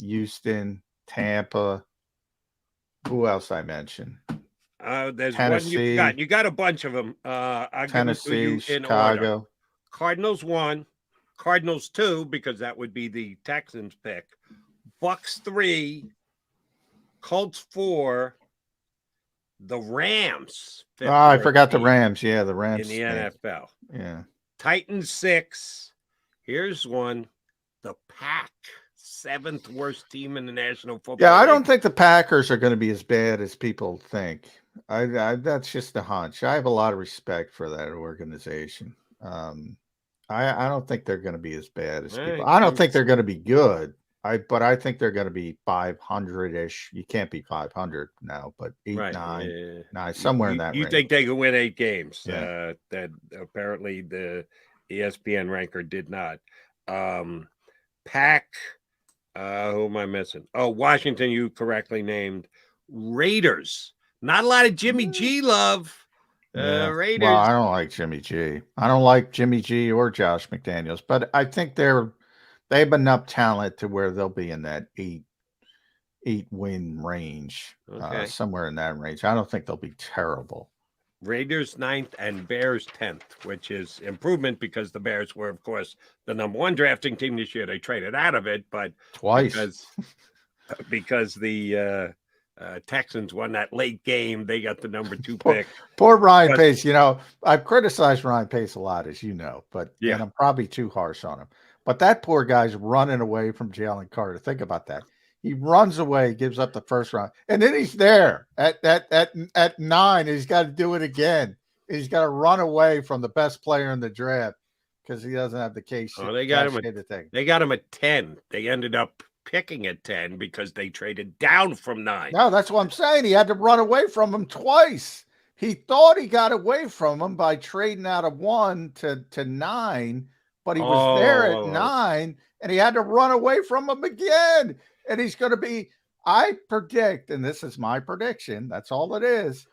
Houston, Tampa. Who else I mentioned? There's Tennessee. one you forgot. You got a bunch of them. I'll Tennessee, give them to you in Chicago. order. Cardinals 1, Cardinals 2, because that would be the Texans pick. Bucks 3, Colts 4, the Rams. I forgot the Rams. Yeah, the Rams in the NFL. Yeah. Titans 6. Here's one. The Pack, 7th worst team in the National Football League. Yeah, I don't think the Packers are going to be as bad as people think. I that's just a hunch. I have a lot of respect for that organization. I don't think they're going to be as bad as people. I don't think they're going to be good. But I think they're going to be 500-ish. You can't be 500 now, but 8, 9, somewhere in that range. You think they could win 8 games? Yeah. That apparently the ESPN ranker did not. Pack. Who am I missing? Oh, Washington. You correctly named. Raiders. Not a lot of Jimmy G love. Raiders. Well, I don't like Jimmy G. I don't like Jimmy G or Josh McDaniels, but I think they have enough talent to where they'll be in that 8 win range, somewhere in that range. I don't think they'll be terrible. Raiders 9th and Bears 10th, which is improvement because the Bears were, of course, the number 1 drafting team this year. They traded out of it, but twice because the Texans won that late game, they got the number 2 pick. Poor Ryan Pace. I've criticized Ryan Pace a lot, as you know, but and I'm probably too harsh on him. But that poor guy's running away from Jalen Carter. Think about that. He runs away, gives up the first round, and then he's there at 9. And he's got to do it again. He's got to run away from the best player in the draft because he doesn't have the case. Oh, they got him at 10. They ended up picking at 10 because they traded down from 9. No, that's what I'm saying. He had to run away from him twice. He thought he got away from him by trading out of 1 to 9, but he was there at 9, and he had to run away from him again. And he's going to be, I predict, and this is my prediction, that's all it is.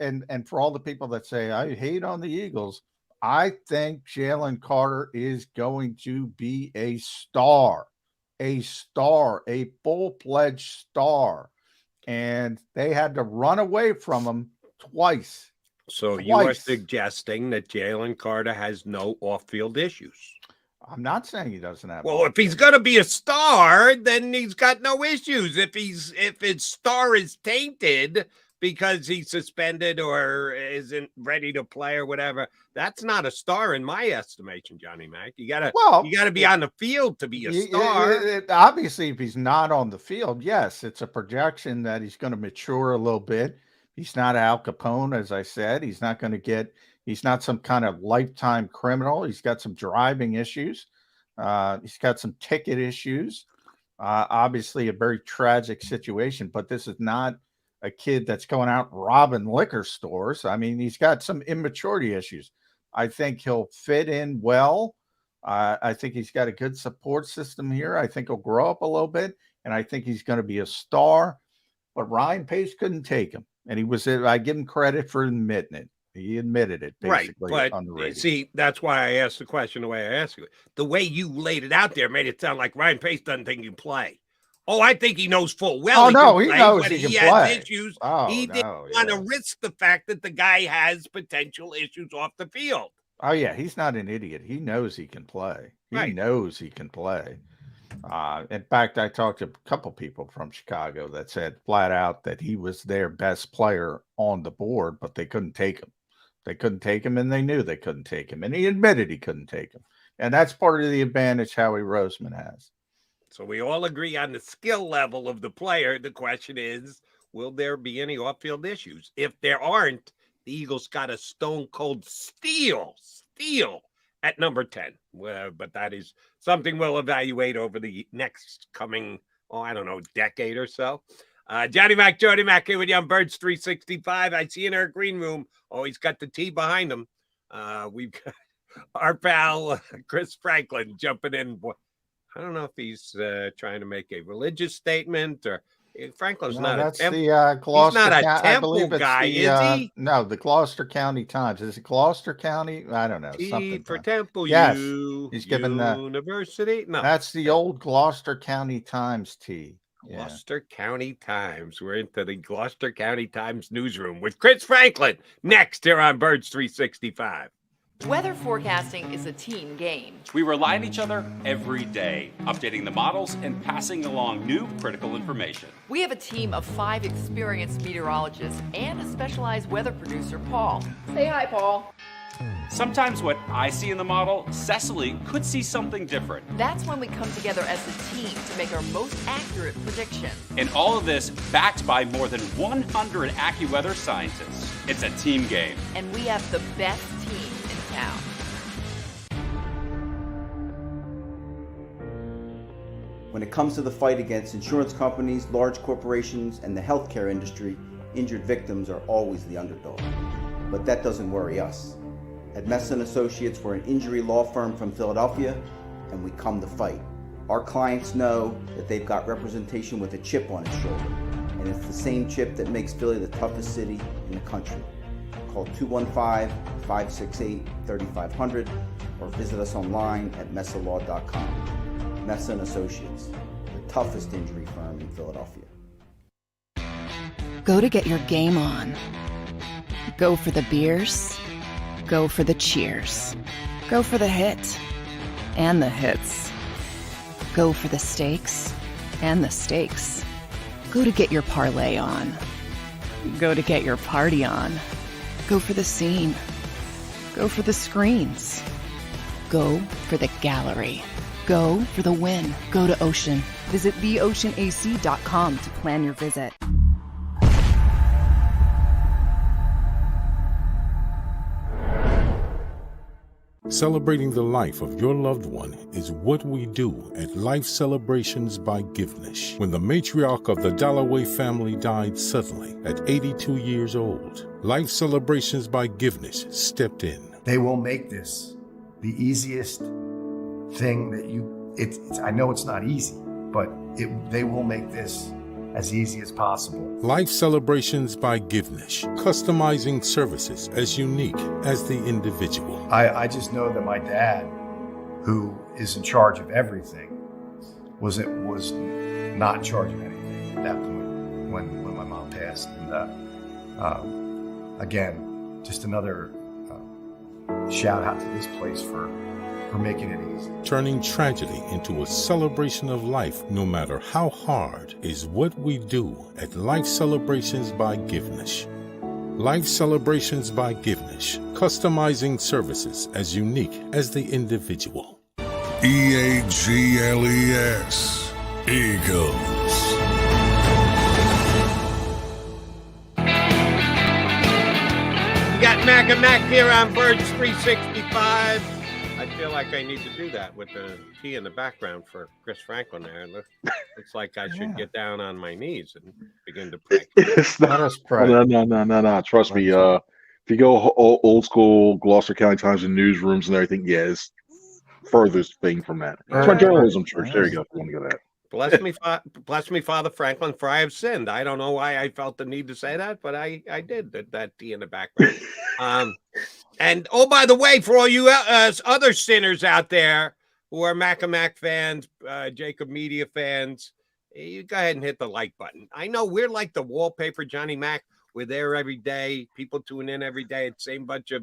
And for all the people that say, I hate on the Eagles, I think Jalen Carter is going to be a star, a full-fledged star. And they had to run away from him twice. So you are suggesting that Jalen Carter has no off-field issues? I'm not saying he doesn't have. Well, if he's going to be a star, then he's got no issues. If his star is tainted because he's suspended or isn't ready to play or whatever, that's not a star in my estimation, Johnny Mac. You gotta be on the field to be a star. Obviously, if he's not on the field, yes, it's a projection that he's going to mature a little bit. He's not Al Capone, as I said. He's not some kind of lifetime criminal. He's got some driving issues. He's got some ticket issues. Obviously, a very tragic situation, but this is not a kid that's going out robbing liquor stores. I mean, he's got some immaturity issues. I think he'll fit in well. I think he's got a good support system here. I think he'll grow up a little bit, and I think he's going to be a star. But Ryan Pace couldn't take him, and I give him credit for admitting it. He admitted it basically right, on the radio. See, that's why I asked the question the way I asked it. The way you laid it out there made it sound like Ryan Pace doesn't think he can play. Oh, I think he knows full well. He knows but he can has play. Issues. Oh, he didn't want to risk the fact that the guy has potential issues off the field. Oh yeah, he's not an idiot. He knows he can play. He knows he can play. In fact, I talked to a couple people from Chicago that said flat out that he was their best player on the board, but they couldn't take him. They couldn't take him, and they knew they couldn't take him. And he admitted he couldn't take him. And that's part of the advantage Howie Roseman has. So we all agree on the skill level of the player. The question is, will there be any off-field issues? If there aren't, the Eagles got a stone-cold steal at number 10. But that is something we'll evaluate over the next coming, decade or so. Jody Mac here with you on Birds 365. I see in our green room, he's got the T behind him. We've got our pal Chris Franklin jumping in. I don't know if he's trying to make a religious statement or Franklin's not that's a temple. the Gloucester. He's not a I temple believe it's guy, the, is he? No, the Gloucester County Times. Is it Gloucester County? I don't know. T Something for Temple. Yes, he's given the University. No, that's the old Gloucester County Times T. Gloucester County Times. We're into the Gloucester County Times newsroom with Chris Franklin next here on Birds 365. Weather forecasting is a team game. We rely on each other every day, updating the models and passing along new critical information. We have a team of 5 experienced meteorologists and a specialized weather producer, Paul. Say hi, Paul. Sometimes what I see in the model, Cecily could see something different. That's when we come together as a team to make our most accurate prediction. And all of this backed by more than 100 AccuWeather scientists. It's a team game. And we have the best team in town. When it comes to the fight against insurance companies, large corporations, and the healthcare industry, injured victims are always the underdog. But that doesn't worry us. At Messa & Associates, we're an injury law firm from Philadelphia, and we come to fight. Our clients know that they've got representation with a chip on its shoulder, and it's the same chip that makes Philly the toughest city in the country. Call 215-568-3500 or visit us online at messalaw.com. Messa & Associates, the toughest injury firm in Philadelphia. Go to get your game on. Go for the beers. Go for the cheers. Go for the hit and the hits. Go for the stakes and the stakes. Go to get your parlay on. Go to get your party on. Go for the scene. Go for the screens. Go for the gallery. Go for the win. Go to Ocean. Visit theoceanac.com to plan your visit. Celebrating the life of your loved one is what we do at Life Celebrations by Givenish. When the matriarch of the Dalloway family died suddenly at 82 years old, Life Celebrations by Givenish stepped in. They will make this the easiest thing that I know it's not easy, but they will make this as easy as possible. Life Celebrations by Givenish, customizing services as unique as the individual. I just know that my dad, who is in charge of everything, was not in charge of anything at that point when my mom passed. And again, just another shout out to this place for making it easy. Turning tragedy into a celebration of life, no matter how hard, is what we do at Life Celebrations by Givenish. Life Celebrations by Givenish, customizing services as unique as the individual. EAGLES, Eagles. We got Mac and Mac here on Birds 365. I feel like I need to do that with the T in the background for Chris Franklin there. Looks like I should get down on my knees and begin to pray. It's not us pray. No. Trust me. If you go old school Gloucester County Times and newsrooms and everything, it's furthest thing from that. It's my journalism church. There you go. If you want to go that. Bless me, Father Franklin, for I have sinned. I don't know why I felt the need to say that, but I did. That T in the background. And oh, by the way, for all you other sinners out there who are Mac fans, JAKIB Media fans, you go ahead and hit the like button. I know we're like the wallpaper, Johnny Mac. We're there every day. People tune in every day. It's the same bunch of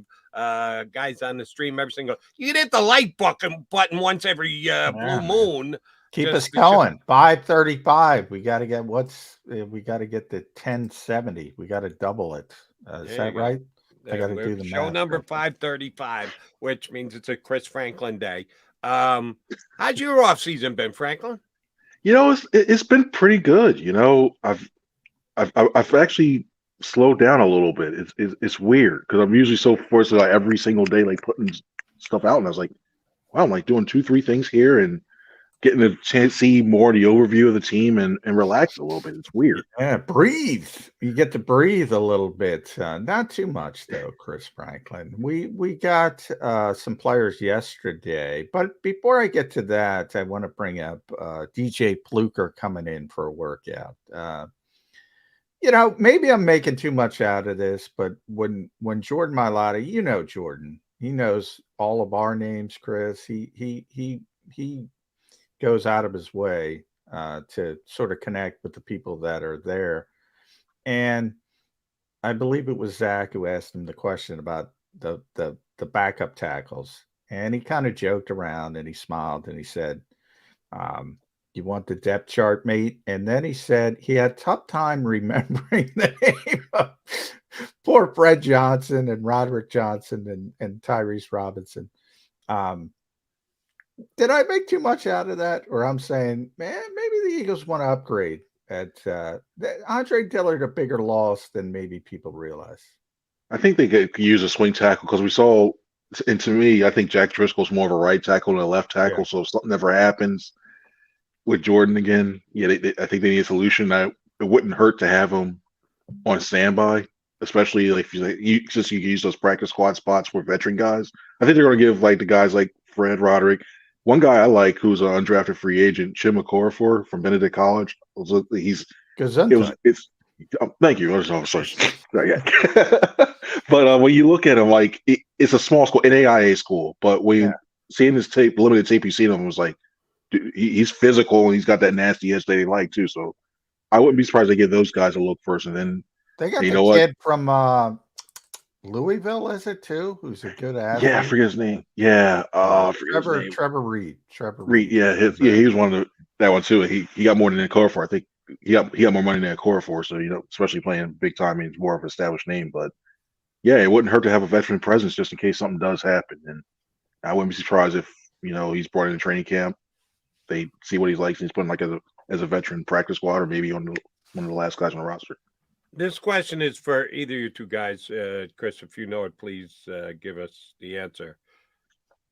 guys on the stream every single. You can hit the like button once every blue moon. Keep us going. 535. We got to get we got to get the 1070. We got to double it. Is that right? I got to do the show math. number 535, which means it's a Chris Franklin day. How's your off season been, Franklin? It's been pretty good. I've actually slowed down a little bit. It's weird because I'm usually so forced like every single day, like putting stuff out, and I was like, wow, I'm like doing 2-3 things here and getting a chance to see more of the overview of the team and relax a little bit. It's weird. Yeah, breathe. You get to breathe a little bit. Not too much though, Chris Franklin. We got some players yesterday, but before I get to that, I want to bring up DJ Pluker coming in for a workout. Maybe I'm making too much out of this, but when Jordan Mailata, Jordan, he knows all of our names, Chris. He goes out of his way to sort of connect with the people that are there. And I believe it was Zach who asked him the question about the backup tackles. And he kind of joked around and he smiled and he said, you want the depth chart, mate? And then he said he had a tough time remembering the name of poor Fred Johnson and Roderick Johnson and Tyrese Robinson. Did I make too much out of that? Or I'm saying, man, maybe the Eagles want to upgrade at Andre Dillard, a bigger loss than maybe people realize. I think they could use a swing tackle because we saw, and to me, I think Jack Driscoll's more of a right tackle than a left tackle. Yeah. So if something ever happens with Jordan again, I think they need a solution. It wouldn't hurt to have him on standby, especially like since you can use those practice squad spots for veteran guys. I think they're going to give like the guys like Fred, Roderick. One guy I like who's an undrafted free agent, Chim Okorafor from Benedict College. Thank you. I'm sorry. But when you look at him, like it's a small school, an AIA school. But when seeing his tape, limited tape you seen him, was like, dude, he's physical and he's got that nasty edge they like too. So I wouldn't be surprised they give those guys a look first, and then they got the kid from Louisville, is it too? Who's a good athlete? Yeah, I forget his name. Yeah, Trevor Reed. Yeah, he was one of that one too. He got more than Okorafor. I think he got more money than Okorafor. So especially playing big time, he's more of an established name. But yeah, it wouldn't hurt to have a veteran presence just in case something does happen. And I wouldn't be surprised if he's brought in a training camp. They see what he's like, and he's put in like as a veteran practice squad, or maybe on one of the last guys on the roster. This question is for either of you two guys. Chris, if you know it, please give us the answer.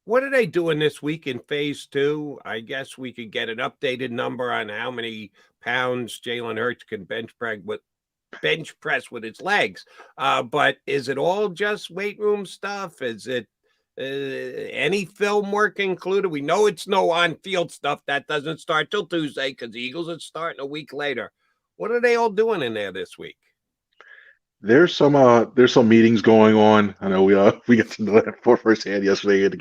What are they doing this week in phase 2? I guess we could get an updated number on how many pounds Jalen Hurts can bench press with his legs. But is it all just weight room stuff? Is it any film work included? We know it's no on-field stuff. That doesn't start till Tuesday because the Eagles are starting a week later. What are they all doing in there this week? There's some meetings going on. I know we got to know that firsthand yesterday. We had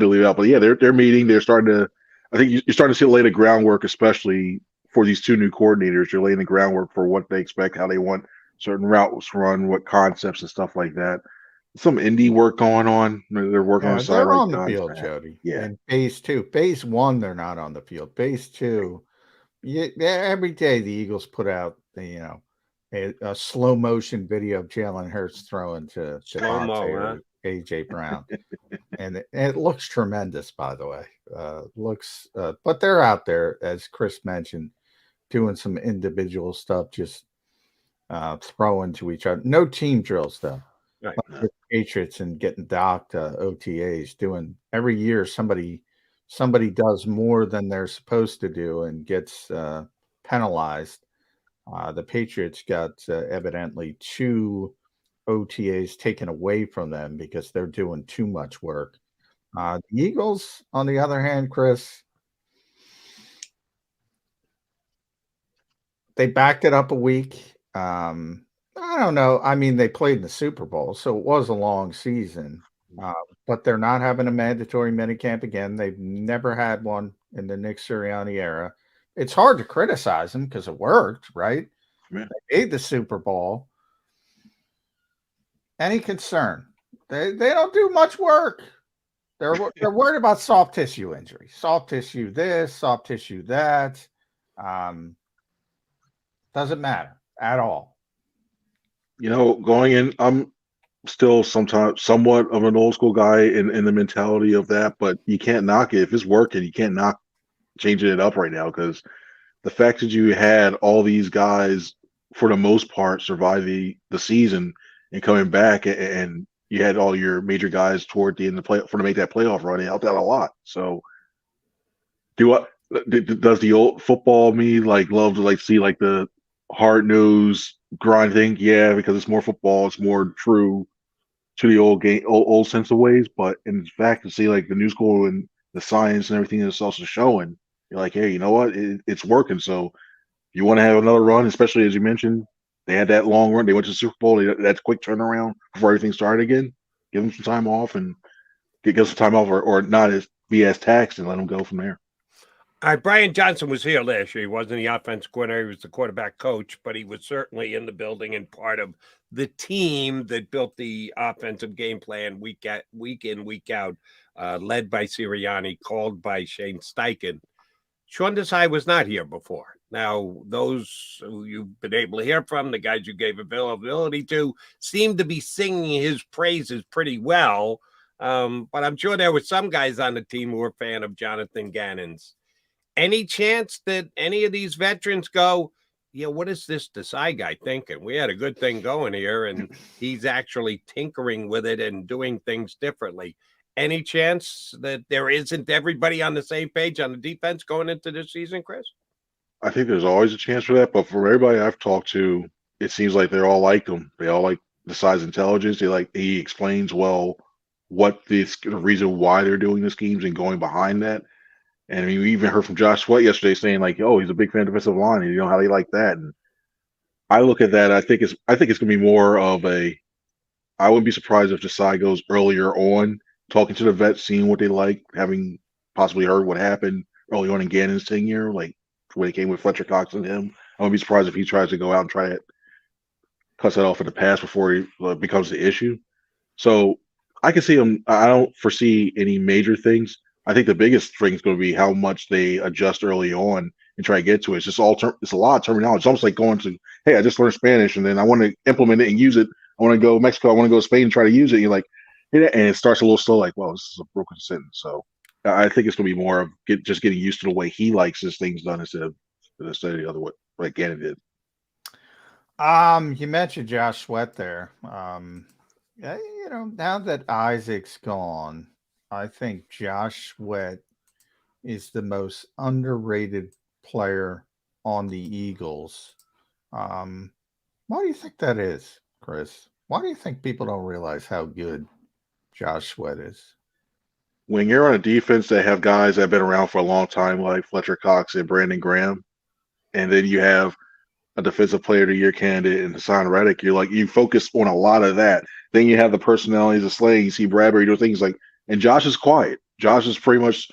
to leave out, but yeah, they're meeting. They're starting to. I think you're starting to see lay the groundwork, especially for these two new coordinators. They're laying the groundwork for what they expect, how they want certain routes run, what concepts and stuff like that. Some indie work going on. They're working on the side. They're on the field, Jody. Yeah. In phase 2, phase 1, they're not on the field. Phase 2, every day the Eagles put out a slow motion video of Jalen Hurts throwing to AJ Brown, and it looks tremendous. By the way, but they're out there, as Chris mentioned, doing some individual stuff, just throwing to each other. No team drills though. Right. Like the Patriots and getting docked OTAs. Doing every year somebody does more than they're supposed to do and gets penalized. The Patriots got evidently 2 OTAs taken away from them because they're doing too much work. The Eagles, on the other hand, Chris, they backed it up a week. I don't know. I mean, they played in the Super Bowl, so it was a long season. But they're not having a mandatory minicamp again. They've never had one in the Nick Sirianni era. It's hard to criticize them because it worked, right? Yeah. They made the Super Bowl. Any concern? They don't do much work. They're worried about soft tissue injury, soft tissue this, soft tissue that. Doesn't matter at all. Going in, I'm still somewhat of an old school guy in the mentality of that, but you can't knock it. If it's working, you can't knock changing it up right now, because the fact that you had all these guys for the most part survive the season and coming back, and you had all your major guys toward the end of the play for to make that playoff run, it helped out a lot. So does the old football me love to see the hard nosed grind thing? Yeah, because it's more football, it's more true to the old sense of ways. But in fact, to see the new school and the science and everything that's also showing, you're like, hey, you know what? It's working. So you want to have another run, especially as you mentioned, they had that long run. They went to the Super Bowl. That quick turnaround before everything started again. Give them some time off and give some time off, or not be as taxed, and let them go from there. All right, Brian Johnson was here last year. He wasn't the offense coordinator. He was the quarterback coach, but he was certainly in the building and part of the team that built the offensive game plan week in, week out, led by Sirianni, called by Shane Steichen. Sean Desai was not here before. Now, those who you've been able to hear from, the guys you gave availability to, seem to be singing his praises pretty well. But I'm sure there were some guys on the team who were a fan of Jonathan Gannon's. Any chance that any of these veterans go, what is this Desai guy thinking? We had a good thing going here, and he's actually tinkering with it and doing things differently. Any chance that there isn't everybody on the same page on the defense going into this season, Chris? I think there's always a chance for that, but for everybody I've talked to, it seems like they all like him. They all like Desai's intelligence. He explains well what the reason why they're doing the schemes and going behind that. And I mean, we even heard from Josh Sweat yesterday saying he's a big fan of defensive line, and how they like that. And I look at that. I think it's going to be more of a. I wouldn't be surprised if Desai goes earlier on, talking to the vets, seeing what they like, having possibly heard what happened early on in Gannon's tenure, when he came with Fletcher Cox and him. I wouldn't be surprised if he tries to go out and try to cut that off in the past before he becomes the issue. So I can see him. I don't foresee any major things. I think the biggest thing is going to be how much they adjust early on and try to get to it. It's just it's a lot of terminology. It's almost like going to, hey, I just learned Spanish and then I want to implement it and use it. I want to go to Mexico. I want to go to Spain and try to use it. And you're like, and it starts a little slow, well, this is a broken sentence. So I think it's going to be more of just getting used to the way he likes his things done instead of the other way, like Gannon did. You mentioned Josh Sweat there. Now that Isaac's gone, I think Josh Sweat is the most underrated player on the Eagles. Why do you think that is, Chris? Why do you think people don't realize how good Josh Sweat is? When you're on a defense that have guys that have been around for a long time, like Fletcher Cox and Brandon Graham, and then you have a defensive player of the year candidate in Hassan Reddick, you focus on a lot of that. Then you have the personalities of Slay. You see Bradbury do things and Josh is quiet. Josh is pretty much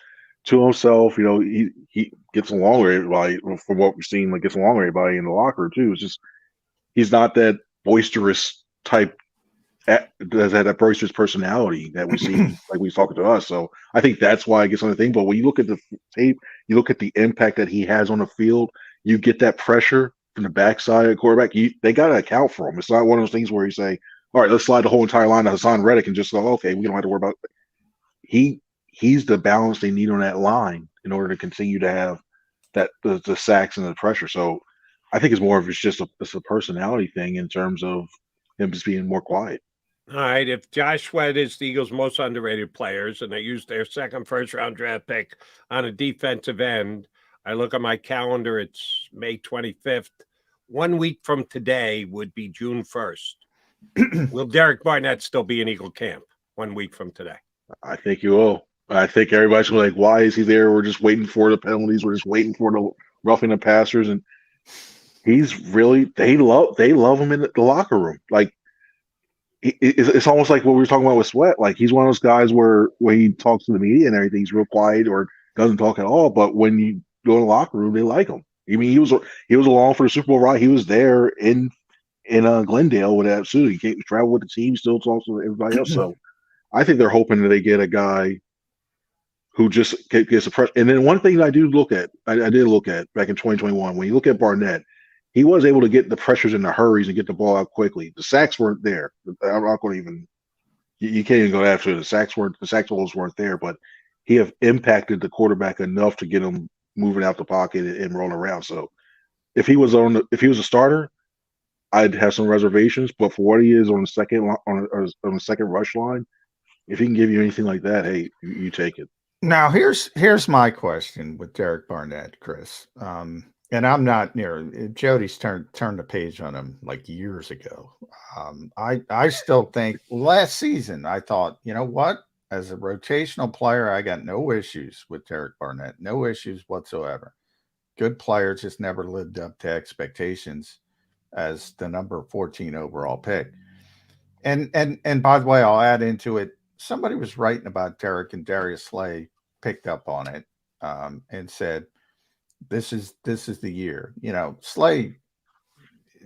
to himself. He gets along with everybody from what we've seen. Gets along with everybody in the locker room too. It's just he's not that boisterous type. Does have that boisterous personality that we see, like he's talking to us. So I think that's why I gets on the thing. But when you look at the tape, you look at the impact that he has on the field. You get that pressure from the backside of the quarterback. They got to account for him. It's not one of those things where you say, "All right, let's slide the whole entire line to Hassan Reddick and just go, okay, we don't have to worry about." He's the balance they need on that line in order to continue to have that the sacks and the pressure. So I think it's more of it's a personality thing in terms of him just being more quiet. All right, if Josh Sweat is the Eagles' most underrated players and they use their second first-round draft pick on a defensive end, I look at my calendar, it's May 25th. 1 week from today would be June 1st. Will Derek Barnett still be in Eagle camp 1 week from today? I think you will. I think everybody's going to be like, why is he there? We're just waiting for the penalties. We're just waiting for the roughing the passers. And he's really they love him in the locker room. Like it's almost like what we were talking about with Sweat. Like he's one of those guys where he talks to the media and everything, he's real quiet or doesn't talk at all. But when you go in the locker room, they like him. I mean, he was along for the Super Bowl ride. He was there in Glendale with that suit. He can't travel with the team, still talks to everybody else. So I think they're hoping that they get a guy who just gets a press. And then one thing I did look at back in 2021, when you look at Barnett, he was able to get the pressures in the hurries and get the ball out quickly. The sacks weren't there. I'm not going to even. You can't even go after the sacks totals weren't there, but he have impacted the quarterback enough to get him moving out the pocket and rolling around. So if he was a starter, I'd have some reservations. But for what he is on the second rush line, if he can give you anything like that, hey, you take it. Now here's my question with Derek Barnett, Chris. And I'm not near. Jody's turned the page on him like years ago. I still think last season I thought, you know what? As a rotational player, I got no issues with Derek Barnett, no issues whatsoever. Good player, just never lived up to expectations as the number 14 overall pick. And by the way, I'll add into it. Somebody was writing about Derek, and Darius Slay picked up on it and said, This is the year. You know, Slay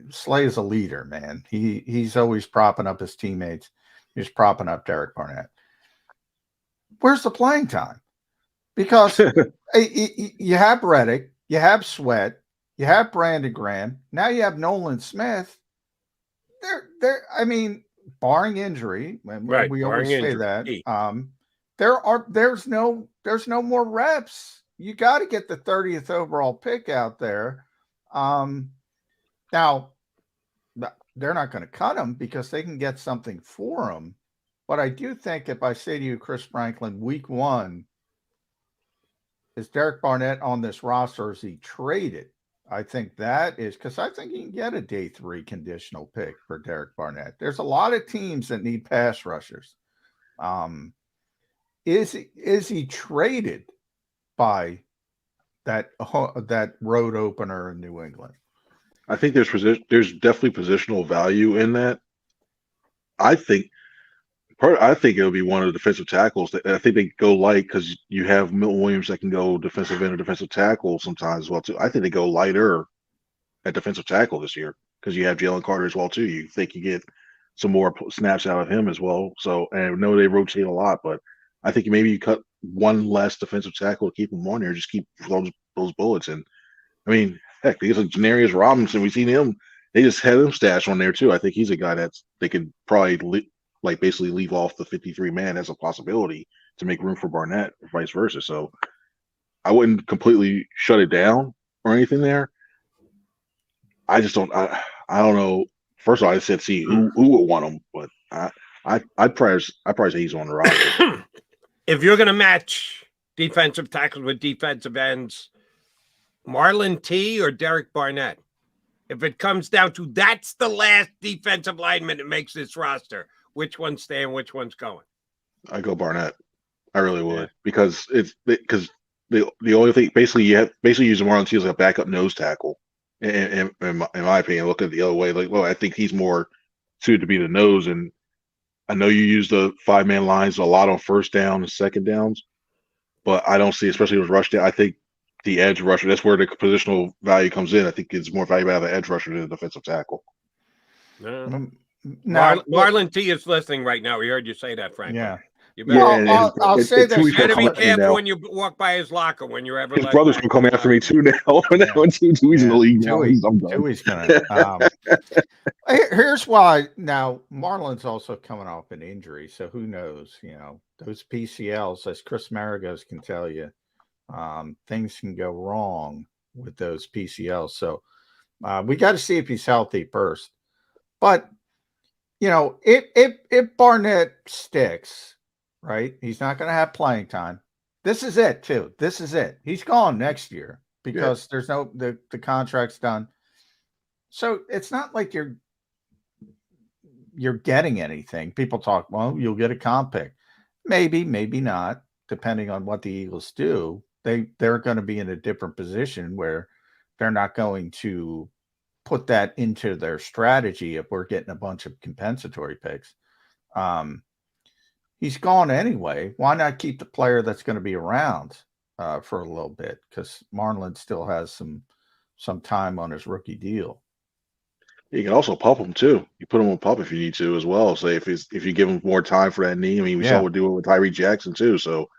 is a leader, man. He's always propping up his teammates. He's propping up Derek Barnett. Where's the playing time? Because you have Reddick, you have Sweat, you have Brandon Graham. Now you have Nolan Smith. I mean, barring injury, right? We always say that. There's no more reps. You got to get the 30th overall pick out there. Now, they're not going to cut him because they can get something for him. But I do think if I say to you, Chris Franklin, week 1, is Derek Barnett on this roster or is he traded? I think that is because I think you can get a day 3 conditional pick for Derek Barnett. There's a lot of teams that need pass rushers. Is he traded by that road opener in New England? I think there's definitely positional value in that. I think it'll be one of the defensive tackles that I think they go light because you have Milton Williams that can go defensive end or defensive tackle sometimes as well too. I think they go lighter at defensive tackle this year because you have Jalen Carter as well too. You think you get some more snaps out of him as well. So, and I know they rotate a lot, but I think maybe you cut one less defensive tackle to keep him on there. Just keep those bullets in. I mean, heck, because of Janarius Robinson, we've seen him. They just had him stashed on there too. I think he's a guy they could probably basically leave off the 53 man as a possibility to make room for Barnett, or vice versa. So I wouldn't completely shut it down or anything there. I just don't. I don't know. First of all, I said see who would want him, but I'd probably say he's on the roster. If you're going to match defensive tackles with defensive ends, Marlon T or Derek Barnett, if it comes down to that's the last defensive lineman that makes this roster, which one's staying, which one's going? I go Barnett. I really would because the only thing basically you use Marlon T as a backup nose tackle. In my opinion, look at it the other way. Like, well, I think he's more suited to be the nose, and I know you use the 5-man lines a lot on first down and second downs, but I don't see, especially with rush down. I think the edge rusher, that's where the positional value comes in. I think it's more valuable out of the edge rusher than the defensive tackle. Marlon T is listening right now. We heard you say that, Frank. Yeah. You better, I'll say this. You better be careful when you walk by his locker when you're ever. His brother's gonna come after me too now. Tui's in the league now. Tui's gonna. Here's why. Now Marlon's also coming off an injury, so who knows? You know, those PCLs, as Chris Maragos can tell you, things can go wrong with those PCLs. So we got to see if he's healthy first. But you know, if Barnett sticks, right, he's not going to have playing time. This is it too. This is it. He's gone next year because there's no the contract's done. So it's not like you're getting anything. People talk, well, you'll get a comp pick. Maybe, maybe not, depending on what the Eagles do. They're going to be in a different position where they're not going to put that into their strategy if we're getting a bunch of compensatory picks. He's gone anyway. Why not keep the player that's going to be around for a little bit? Because Marlin still has some time on his rookie deal. You can also pup him too. You put him on pup if you need to as well. Say if you give him more time for that knee. I mean, we saw what do it with Tyree Jackson too. So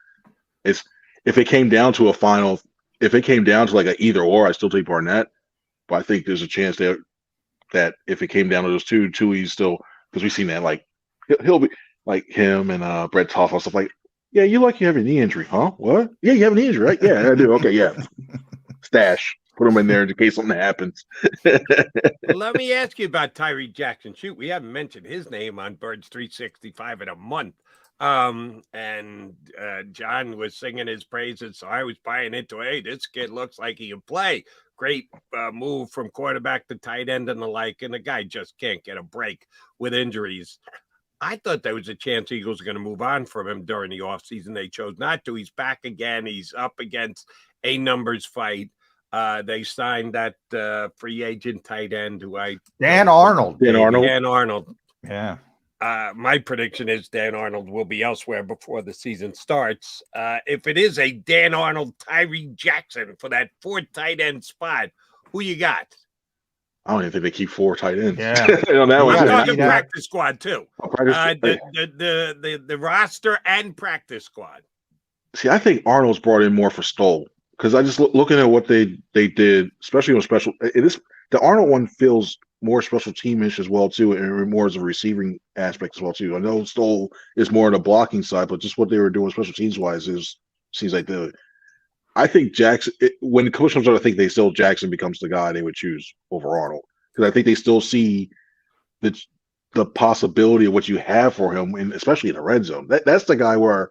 if it came down to a final, if it came down to like an either or, I still take Barnett. But I think there's a chance that if it came down to those two, he's still, because we've seen that like he'll be like him and Brett Toff and stuff like, yeah, you have a knee injury, huh? What? Yeah, you have a knee injury, right? Yeah, I do. Okay, yeah. Stash. Put him in there in case something happens. Well, let me ask you about Tyree Jackson. Shoot, we haven't mentioned his name on Birds 365 in a month. And John was singing his praises, so I was buying into, hey, this kid looks like he can play. Great move from quarterback to tight end and the like, and the guy just can't get a break with injuries. I thought there was a chance Eagles were going to move on from him during the offseason. They chose not to. He's back again. He's up against a numbers fight. They signed that free agent tight end who Dan Arnold. Dan Arnold. Yeah. My prediction is Dan Arnold will be elsewhere before the season starts. If it is a Dan Arnold, Tyree Jackson for that fourth tight end spot, who you got? I don't even think they keep 4 tight ends. Yeah. On that one. I'm talking practice squad too. The roster and practice squad. See, I think Arnold's brought in more for Stoll because I just looking at what they did, especially on special. The Arnold one feels more special teamish as well too, and more as a receiving aspect as well too. I know Stoll is more on the blocking side, but just what they were doing special teams wise seems like I think Jackson, when the coach comes out, I think Jackson becomes the guy they would choose over Arnold because I think they still see the possibility of what you have for him, and especially in the red zone. That's the guy where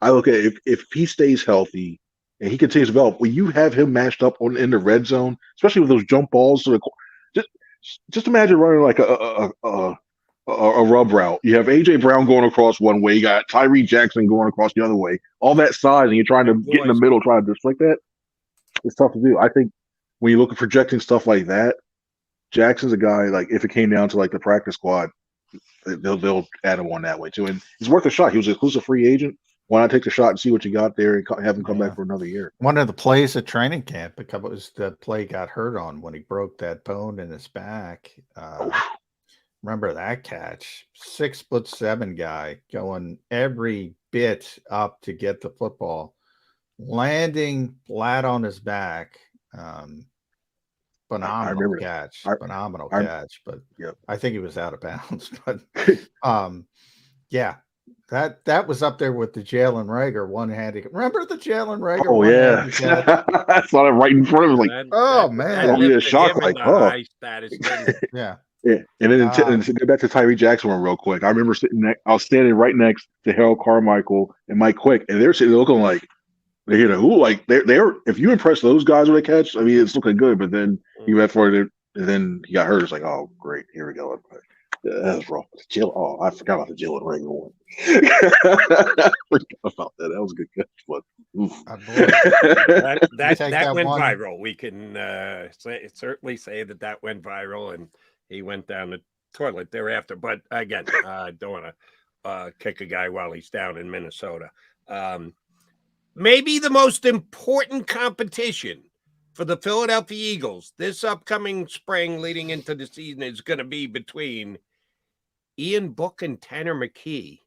I look at if he stays healthy and he continues to develop. When you have him matched up in the red zone, especially with those jump balls to just imagine running like a rub route. You have AJ Brown going across one way, you got Tyree Jackson going across the other way. All that size, and you're trying to get in the middle, trying to deflect that. It's tough to do. I think when you look at projecting stuff like that, Jackson's a guy, like if it came down to like the practice squad, they'll add him on that way too. And he's worth a shot. He was an exclusive free agent. Why not take the shot and see what you got there and have him come back for another year? One of the plays at training camp, because the play got hurt on when he broke that bone in his back. Remember that catch? 6'7" guy going every bit up to get the football, landing flat on his back. Phenomenal catch. Phenomenal catch. But I think he was out of bounds. But yeah. That was up there with the Jalen Reagor one-handed. Remember the Jalen Reagor? Oh yeah, I saw it right in front of him. Like, oh man, that a shock. Like, oh, yeah. Yeah, and then to go back to Tyree Jackson one real quick. I remember I was standing right next to Harold Carmichael and Mike Quick, and they're sitting looking like they're they're. If you impress those guys with a catch, I mean, it's looking good. But then he went for it, and then he got hurt. It's like, oh great, here we go. That was rough. Oh, I forgot about the Jalen Reagor one. I forgot about that. That was a good catch, but that went viral. We can certainly say that went viral, and he went down the toilet thereafter. But again, I don't want to kick a guy while he's down in Minnesota. Maybe the most important competition for the Philadelphia Eagles this upcoming spring leading into the season is going to be between Ian Book and Tanner McKee.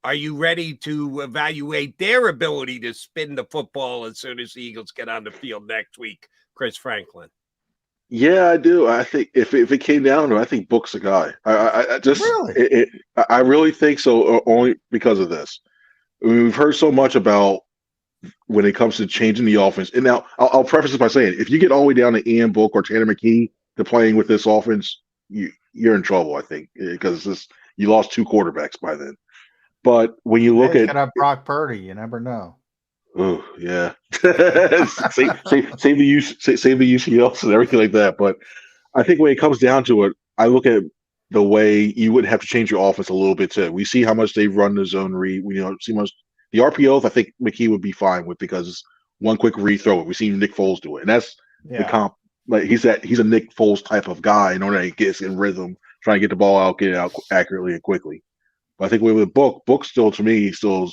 Are you ready to evaluate their ability to spin the football as soon as the Eagles get on the field next week, Chris Franklin? Yeah, I do. I think if it came down to it, I think Book's a guy. I just really? I really think so, only because of this. I mean, we've heard so much about when it comes to changing the offense. And now I'll preface this by saying, if you get all the way down to Ian Book or Tanner McKee to playing with this offense, you're in trouble, I think, because you lost 2 quarterbacks by then. But when you look at Brock Purdy, you never know. Oh yeah, save the UCLs and everything like that. But I think when it comes down to it, I look at the way you would have to change your offense a little bit too. We see how much they run the zone read. We see much the RPOs. I think McKee would be fine with because one quick read throw it. We see Nick Foles do it, and that's the comp Like he's a Nick Foles type of guy. In order to get in rhythm, trying to get the ball out, get it out accurately and quickly. But I think with Book still to me, he still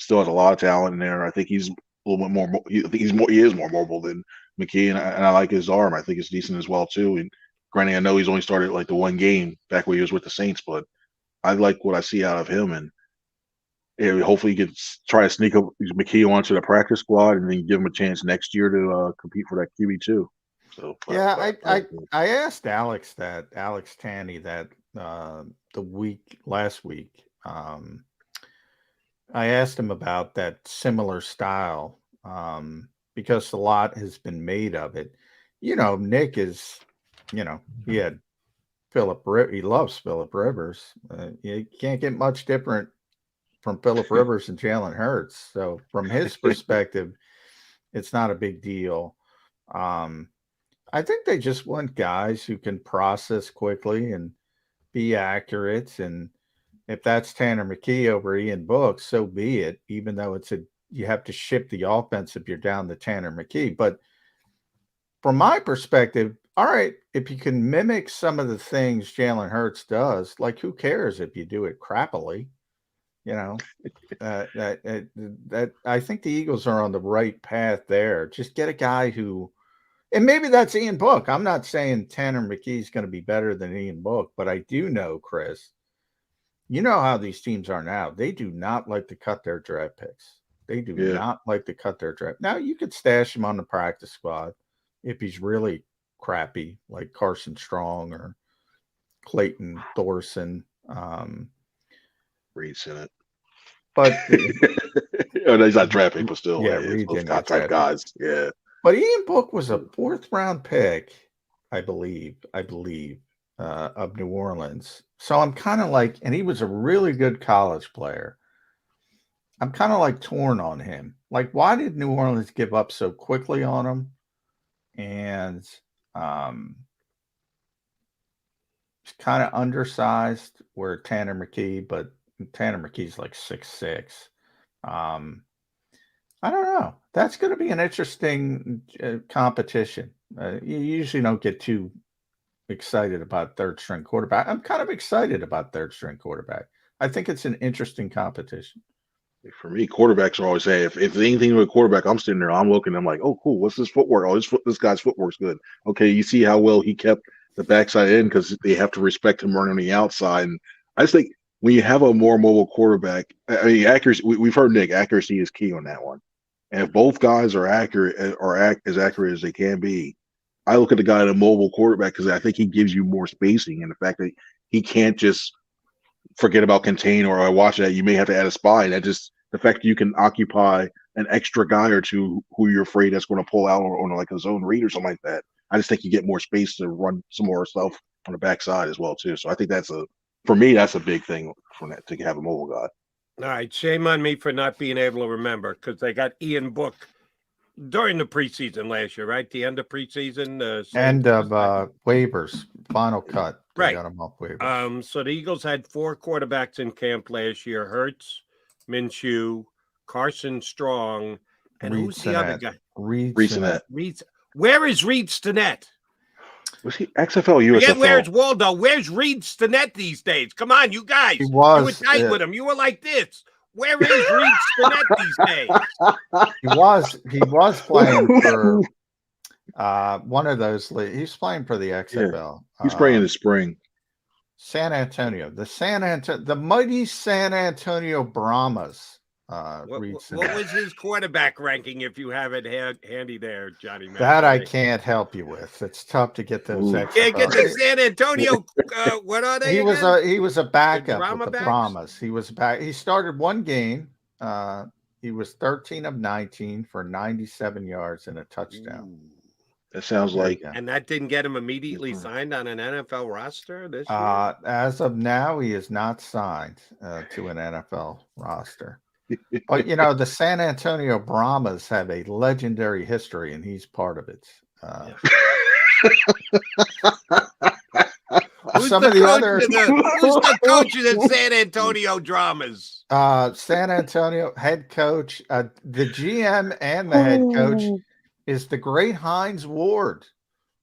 has a lot of talent in there. I think he's a little bit more. I think he is more mobile than McKee, and I like his arm. I think it's decent as well too. And granted, I know he's only started like the one game back when he was with the Saints, but I like what I see out of him, and hopefully he can try to sneak up McKee onto the practice squad, and then give him a chance next year to compete for that QB2. So yeah, I asked Alex Tanny that last week. I asked him about that similar style because a lot has been made of it. Nick is, he had he loves Phillip Rivers. You can't get much different from Phillip Rivers and Jalen Hurts. So from his perspective, it's not a big deal. I think they just want guys who can process quickly and be accurate. And if that's Tanner McKee over Ian Book, so be it, even though you have to ship the offense if you're down to Tanner McKee. But from my perspective, all right, if you can mimic some of the things Jalen Hurts does, like who cares if you do it crappily? That I think the Eagles are on the right path there. Just get a guy who, and maybe that's Ian Book. I'm not saying Tanner McKee is going to be better than Ian Book, but I do know, Chris, you know how these teams are now. They do not like to cut their draft picks. They do not like to cut their draft. Now, you could stash him on the practice squad if he's really crappy, like Carson Strong or Clayton Thorson. Reed's in it. But he's not draft pick, but still, Reed those type guys. Yeah. But Ian Book was a 4th round pick, I believe, of New Orleans. So I'm kind of like, and he was a really good college player. I'm kind of like torn on him. Like, why did New Orleans give up so quickly on him? And he's kind of undersized where Tanner McKee, but Tanner McKee's like 6'6". I don't know. That's going to be an interesting competition. You usually don't get too excited about third string quarterback. I'm kind of excited about third string quarterback. I think it's an interesting competition. For me, quarterbacks are always say if anything with a quarterback, I'm sitting there, I'm looking, I'm like, oh, cool, what's this footwork? Oh, this guy's footwork's good. Okay, you see how well he kept the backside in because they have to respect him running on the outside. And I just think when you have a more mobile quarterback, I mean, accuracy. We've heard Nick, accuracy is key on that one. And if both guys are accurate or as accurate as they can be, I look at the guy in a mobile quarterback because I think he gives you more spacing, and the fact that he can't just forget about contain or watch that, you may have to add a spy. And that just the fact that you can occupy an extra guy or two who you're afraid that's going to pull out on like a zone read or something like that. I just think you get more space to run some more stuff on the backside as well too. So I think for me that's a big thing for that to have a mobile guy. All right, shame on me for not being able to remember because they got Ian Book during the preseason last year, right? The end of preseason, end of waivers, final cut. Right. Got them off waivers. So the Eagles had 4 quarterbacks in camp last year: Hurts, Minshew, Carson Strong, and who's the other guy? Reed Sinnett. Where is Reed Sinnett? Was he XFL, USFL? Forget where's Waldo? Where's Reed Sinnett these days? Come on, you guys. You were tight with him. You were like this. Where is Reed Sinnett these days? He was playing for one of those leagues. He's playing for the XFL. Yeah. He's playing in the spring. San Antonio, the mighty San Antonio Brahmas. What was his quarterback ranking? If you have it handy there, Johnny. That I can't help you with. It's tough to get those. Can't get the San Antonio. What are they? He was a backup with the Brahmas. He was back. He started one game. He was 13 of 19 for 97 yards and a touchdown. That sounds like. And that didn't get him immediately signed on an NFL roster this year? As of now, he is not signed to an NFL roster. But, the San Antonio Brahmas have a legendary history, and he's part of it. Who's the coach of the San Antonio Dramas? San Antonio head coach, the GM and the head coach is the great Hines Ward,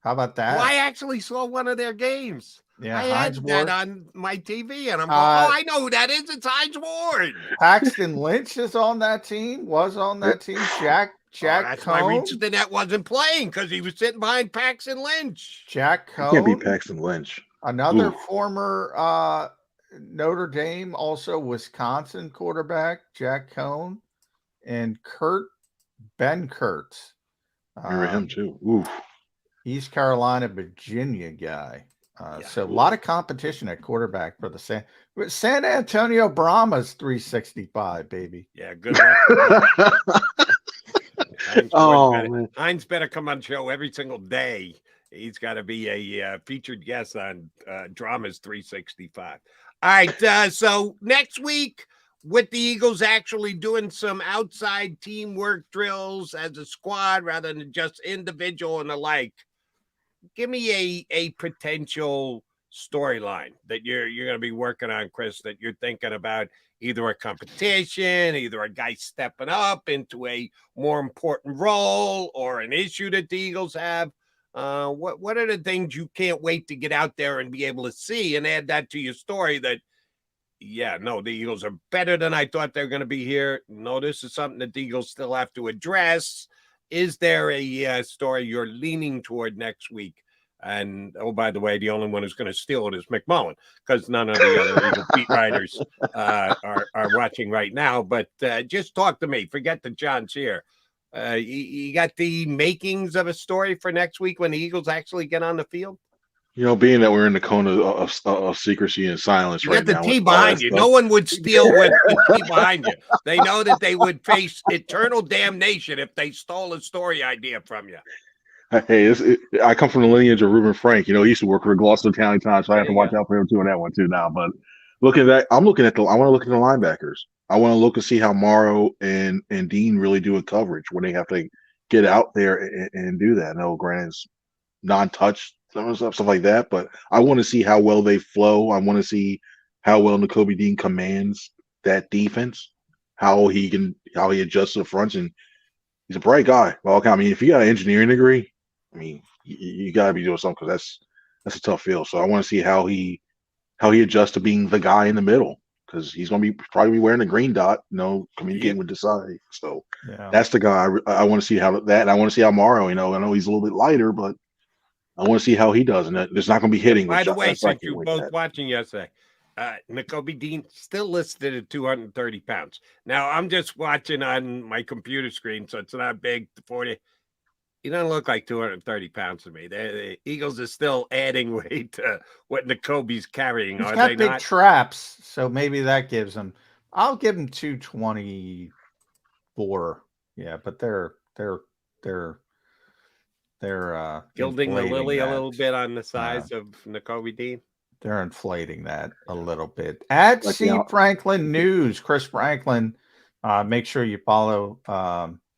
How about that? Well, I actually saw one of their games. Yeah, I Hines had Ward. that on my TV, and I'm going, I know who that is. It's Hines Ward. Paxton Lynch is on that team, was on that team. Jack That's why Cohn. Reach the Net wasn't playing, because he was sitting behind Paxton Lynch. Jack It can't be Cohn. Paxton Lynch. Another Ooh. former Notre Dame, also Wisconsin quarterback, Jack Cohn, and Ben Kurtz. Remember him too. Ooh. East Carolina, Virginia guy. So a lot of competition at quarterback for the San Antonio Brahmas 365, baby. Yeah, good luck. Man. Hines better come on show every single day. He's got to be a featured guest on Dramas 365. All right, so next week, with the Eagles actually doing some outside teamwork drills as a squad rather than just individual and the like, give me a potential storyline that you're going to be working on, Chris, that you're thinking about, either a competition, either a guy stepping up into a more important role, or an issue that the Eagles have. What are the things you can't wait to get out there and be able to see and add that to your story that, yeah, no, the Eagles are better than I thought they're going to be here. No, this is something that the Eagles still have to address. Is there a story you're leaning toward next week? And, oh, by the way, the only one who's going to steal it is McMullen, because none of the other Eagle beat writers are watching right now. But just talk to me. Forget the John's here. You got the makings of a story for next week when the Eagles actually get on the field? You know, being that we're in the cone of secrecy and silence You right got now. the T behind you. No one would steal with the T behind you. They know that they would face eternal damnation if they stole a story idea from you. Hey, I come from the lineage of Reuben Frank. You know, he used to work for the Gloucester County Times, so I have to watch out for him too on that one too now. But I want to look at the linebackers. I want to look and see how Morrow and Dean really do a coverage when they have to get out there and do that. No, granted, it's non-touch, stuff like that, but I want to see how well they flow. I want to see how well Nakobe Dean commands that defense, how he adjusts to the fronts, and he's a bright guy. Well, I mean, if you got an engineering degree, I mean, you got to be doing something, because that's a tough field. So I want to see how he adjusts to being the guy in the middle, because he's going to probably be wearing a green dot, communicating with the side. So that's the guy I want to see how that. And I want to see how Morrow. I know he's a little bit lighter, but I want to see how he does, and there's not going to be hitting. By the way, since you both watching yesterday, Nakobe Dean still listed at 230 pounds. Now, I'm just watching on my computer screen, so it's not big. 40. He doesn't look like 230 pounds to me. The Eagles are still adding weight to what Nakobe's carrying. He's are got they big not? traps, so maybe that gives him. I'll give him 224. Yeah, but they're Gilding the lily that. a little bit on the size of Nakobe Dean. They're inflating that a little bit. At C. Franklin News, Chris Franklin. Make sure you follow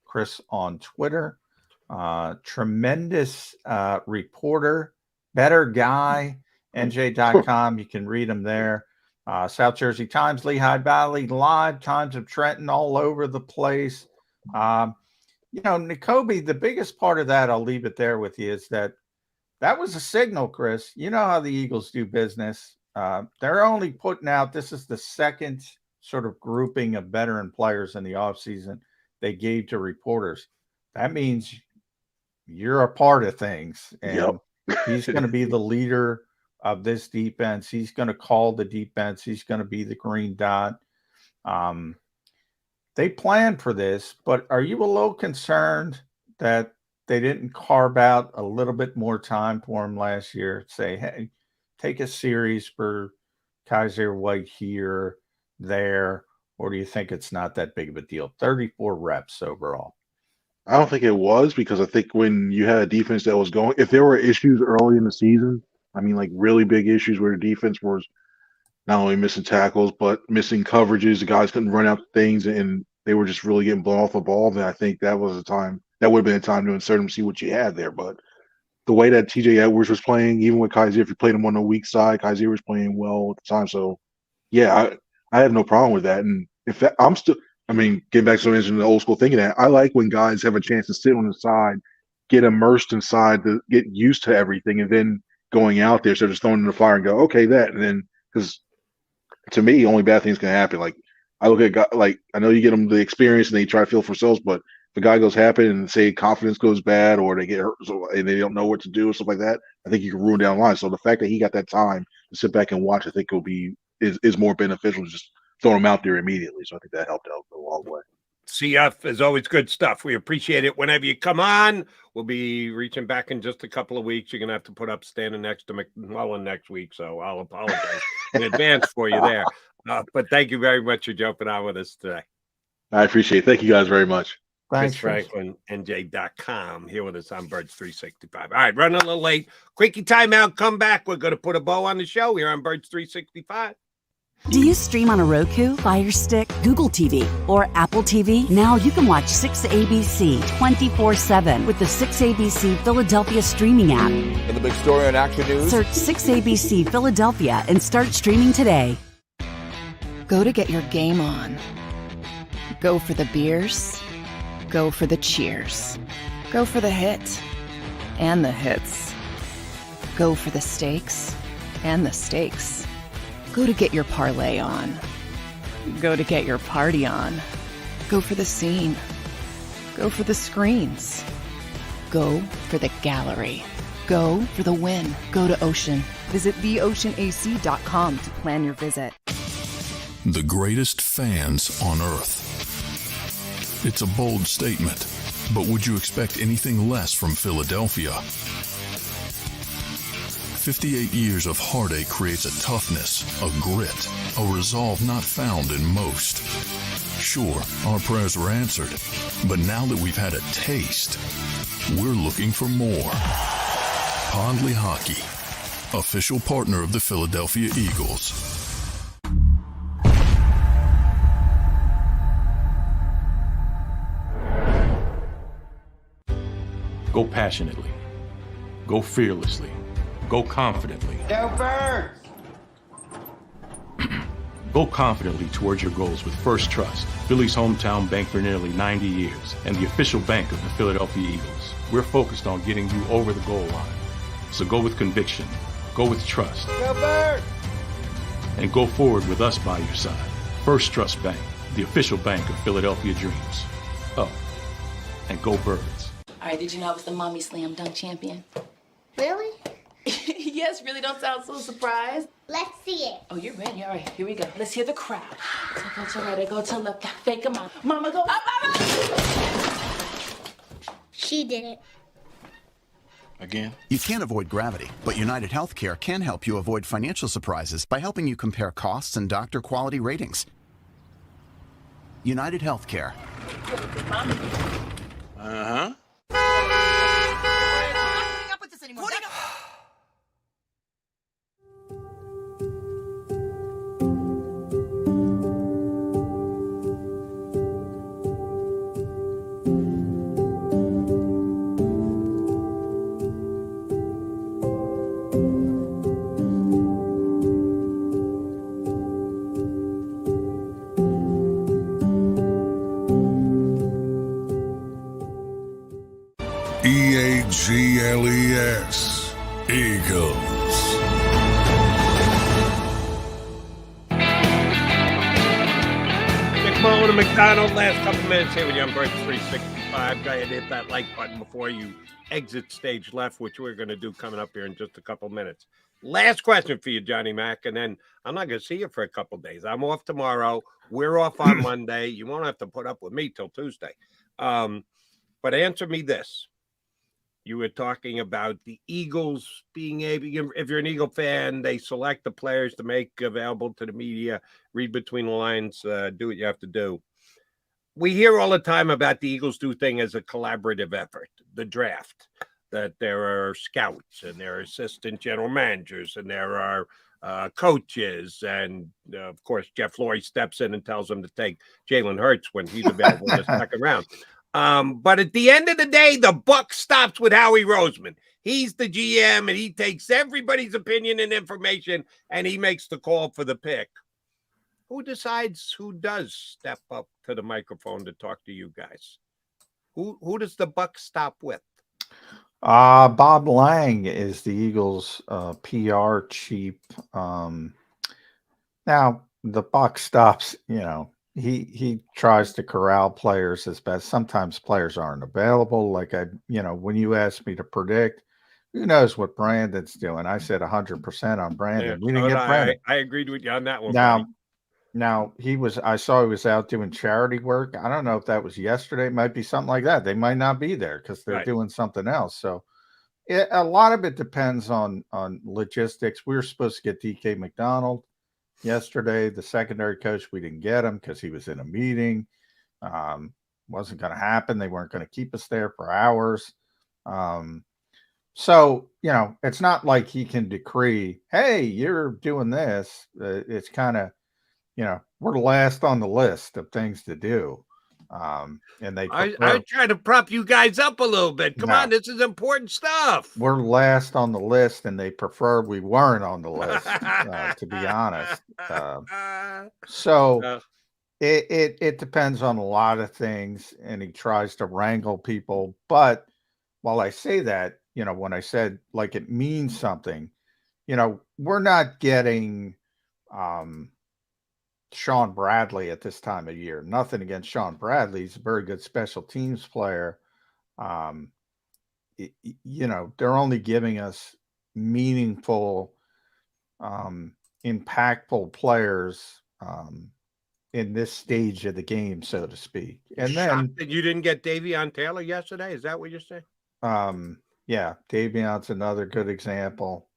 Chris on Twitter. Tremendous reporter, better guy, NJ.com. You can read him there. South Jersey Times, Lehigh Valley Live, Times of Trenton, all over the place. Nakobe, the biggest part of that, I'll leave it there with you, is that was a signal, Chris. You know how the Eagles do business. They're only putting out, this is the second sort of grouping of veteran players in the offseason they gave to reporters. That means you're a part of things. And he's going to be the leader of this defense. He's going to call the defense. He's going to be the green dot. They planned for this, but are you a little concerned that they didn't carve out a little bit more time for him last year? Say, hey, take a series for Kaiser White here, there, or do you think it's not that big of a deal? 34 reps overall. I don't think it was, because I think when you had a defense that was going, if there were issues early in the season, I mean, like really big issues where the defense was not only missing tackles, but missing coverages, the guys couldn't run out things, and they were just really getting blown off the ball, then I think that was a time, that would have been a time to insert him, see what you had there. But the way that TJ Edwards was playing, even with Kaiser, if you played him on the weak side, Kaiser was playing well at the time. So, yeah, I have no problem with that. And if that, getting back to the old school thinking, that I like when guys have a chance to sit on the side get immersed inside, to get used to everything, and then going out there, so just throwing in the fire and go, okay, that, and then because to me, only bad things can happen. Like I look at like I know you get them the experience and they try to feel for themselves, but if a guy goes happen and say confidence goes bad or they get hurt and they don't know what to do or stuff like that, I think you can ruin down the line. So the fact that he got that time to sit back and watch, I think is more beneficial than just throwing him out there immediately. So I think that helped out a long way. CF is always good stuff. We appreciate it whenever you come on. We'll be reaching back in just a couple of weeks. You're going to have to put up standing next to McMullen next week, so I'll apologize in advance for you there. But thank you very much for jumping on with us today. I appreciate it. Thank you guys very much. Chris Franklin, NJ.com, here with us on Birds 365. All right, running a little late. Quickie timeout, come back. We're going to put a bow on the show here on Birds 365. Do you stream on a Roku, Fire Stick, Google TV, or Apple TV? Now you can watch 6ABC 24/7 with the 6ABC Philadelphia streaming app. And the big story on Action News? Search 6ABC Philadelphia and start streaming today. Go to get your game on. Go for the beers. Go for the cheers. Go for the hit and the hits. Go for the stakes and the stakes. Go to get your parlay on. Go to get your party on. Go for the scene. Go for the screens. Go for the gallery. Go for the win. Go to Ocean. Visit theoceanac.com to plan your visit. The greatest fans on earth. It's a bold statement, but would you expect anything less from Philadelphia? 58 years of heartache creates a toughness, a grit, a resolve not found in most. Sure, our prayers were answered, but now that we've had a taste, we're looking for more. Pondley Hockey, official partner of the Philadelphia Eagles. Go passionately. Go fearlessly. Go confidently. Go Birds! Go confidently towards your goals with First Trust, Philly's hometown bank for nearly 90 years, and the official bank of the Philadelphia Eagles. We're focused on getting you over the goal line. So go with conviction. Go with trust. Go Birds! And go forward with us by your side. First Trust Bank, the official bank of Philadelphia dreams. Oh, and go Birds. All right, did you know I was the mommy slam dunk champion? Really? Yes, really don't sound so surprised. Let's see it. Oh, you're ready. All right, here we go. Let's hear the crowd. So go to right, I go to left. Fake a mom. Mama, go up, mama! She did it. Again? You can't avoid gravity, but United Healthcare can help you avoid financial surprises by helping you compare costs and doctor quality ratings. United Healthcare. Uh-huh. EAGLES, Eagles. McMullen and McDonald, last couple minutes here with you on Birds 365. Go ahead and hit that like button before you exit stage left, which we're going to do coming up here in just a couple minutes. Last question for you, Johnny Mac, and then I'm not going to see you for a couple days. I'm off tomorrow. We're off on Monday. You won't have to put up with me till Tuesday. But answer me this. You were talking about the Eagles being able, if you're an Eagle fan, they select the players to make available to the media, read between the lines, do what you have to do. We hear all the time about the Eagles do thing as a collaborative effort, the draft, that there are scouts and there are assistant general managers and there are coaches. And, of course, Jeff Lurie steps in and tells them to take Jalen Hurts when he's available in the second round. But at the end of the day, the buck stops with Howie Roseman. He's the GM, and he takes everybody's opinion and information, and he makes the call for the pick. Who decides who does step up to the microphone to talk to you guys? Who does the buck stop with? Bob Lang is the Eagles' PR chief. Now the buck stops. He tries to corral players as best. Sometimes players aren't available. Like when you asked me to predict, who knows what Brandon's doing? I said 100% on Brandon. Yeah, We didn't get Brandon. I agreed with you on that one. buddy. Now I saw he was out doing charity work. I don't know if that was yesterday. It might be something like that. They might not be there because they're Right. doing something else. So a lot of it depends on logistics. We were supposed to get DK McDonald yesterday, the secondary coach. We didn't get him because he was in a meeting. Wasn't going to happen. They weren't going to keep us there for hours. So, it's not like he can decree, hey, you're doing this. It's kind of, we're last on the list of things to do. And they I try to prop you guys up a little bit. Come on, this is important stuff. we're last on the list, and they prefer we weren't on the list, to be honest. So it depends on a lot of things, and he tries to wrangle people. But while I say that, when I said like it means something, we're not getting Sean Bradley at this time of year. Nothing against Sean Bradley. He's a very good special teams player. They're only giving us meaningful, impactful players in this stage of the game, so to speak. And then Shocked that you didn't get Davion Taylor yesterday. Is that what you're saying? yeah, Davion's another good example.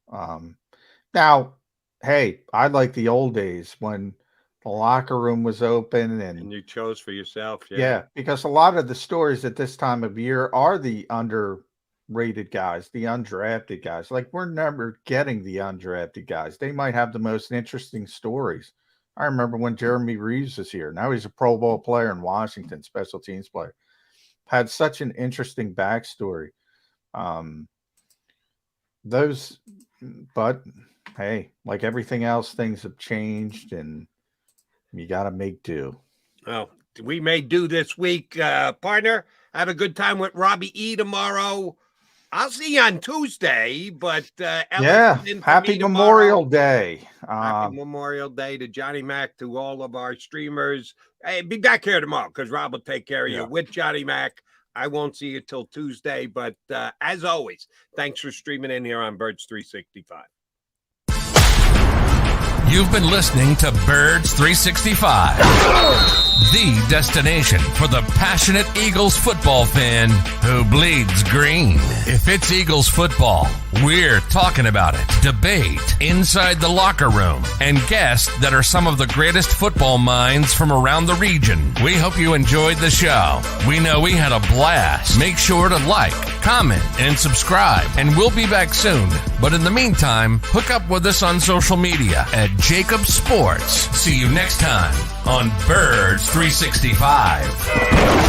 Now, hey, I like the old days when the locker room was open And you chose for yourself. yeah, because a lot of the stories at this time of year are the underrated guys, the undrafted guys. Like, we're never getting the undrafted guys. They might have the most interesting stories. I remember when Jeremy Reeves was here. Now he's a Pro Bowl player in Washington, special teams player. Had such an interesting backstory. But hey, like everything else, things have changed, and you got to make do. Well, we may do this week, partner. Have a good time with Robbie E tomorrow. I'll see you on Tuesday, but happy Memorial Day. Happy Memorial Day to Johnny Mac, to all of our streamers. Hey, be back here tomorrow because Rob will take care of you with Johnny Mac. I won't see you till Tuesday, but as always, thanks for streaming in here on Birds 365. You've been listening to Birds 365, the destination for the passionate Eagles football fan who bleeds green. If it's Eagles football, we're talking about it. Debate, inside the locker room, and guests that are some of the greatest football minds from around the region. We hope you enjoyed the show. We know we had a blast. Make sure to like, comment, and subscribe, and we'll be back soon. But in the meantime, hook up with us on social media at JAKIB Sports. See you next time on Birds 365.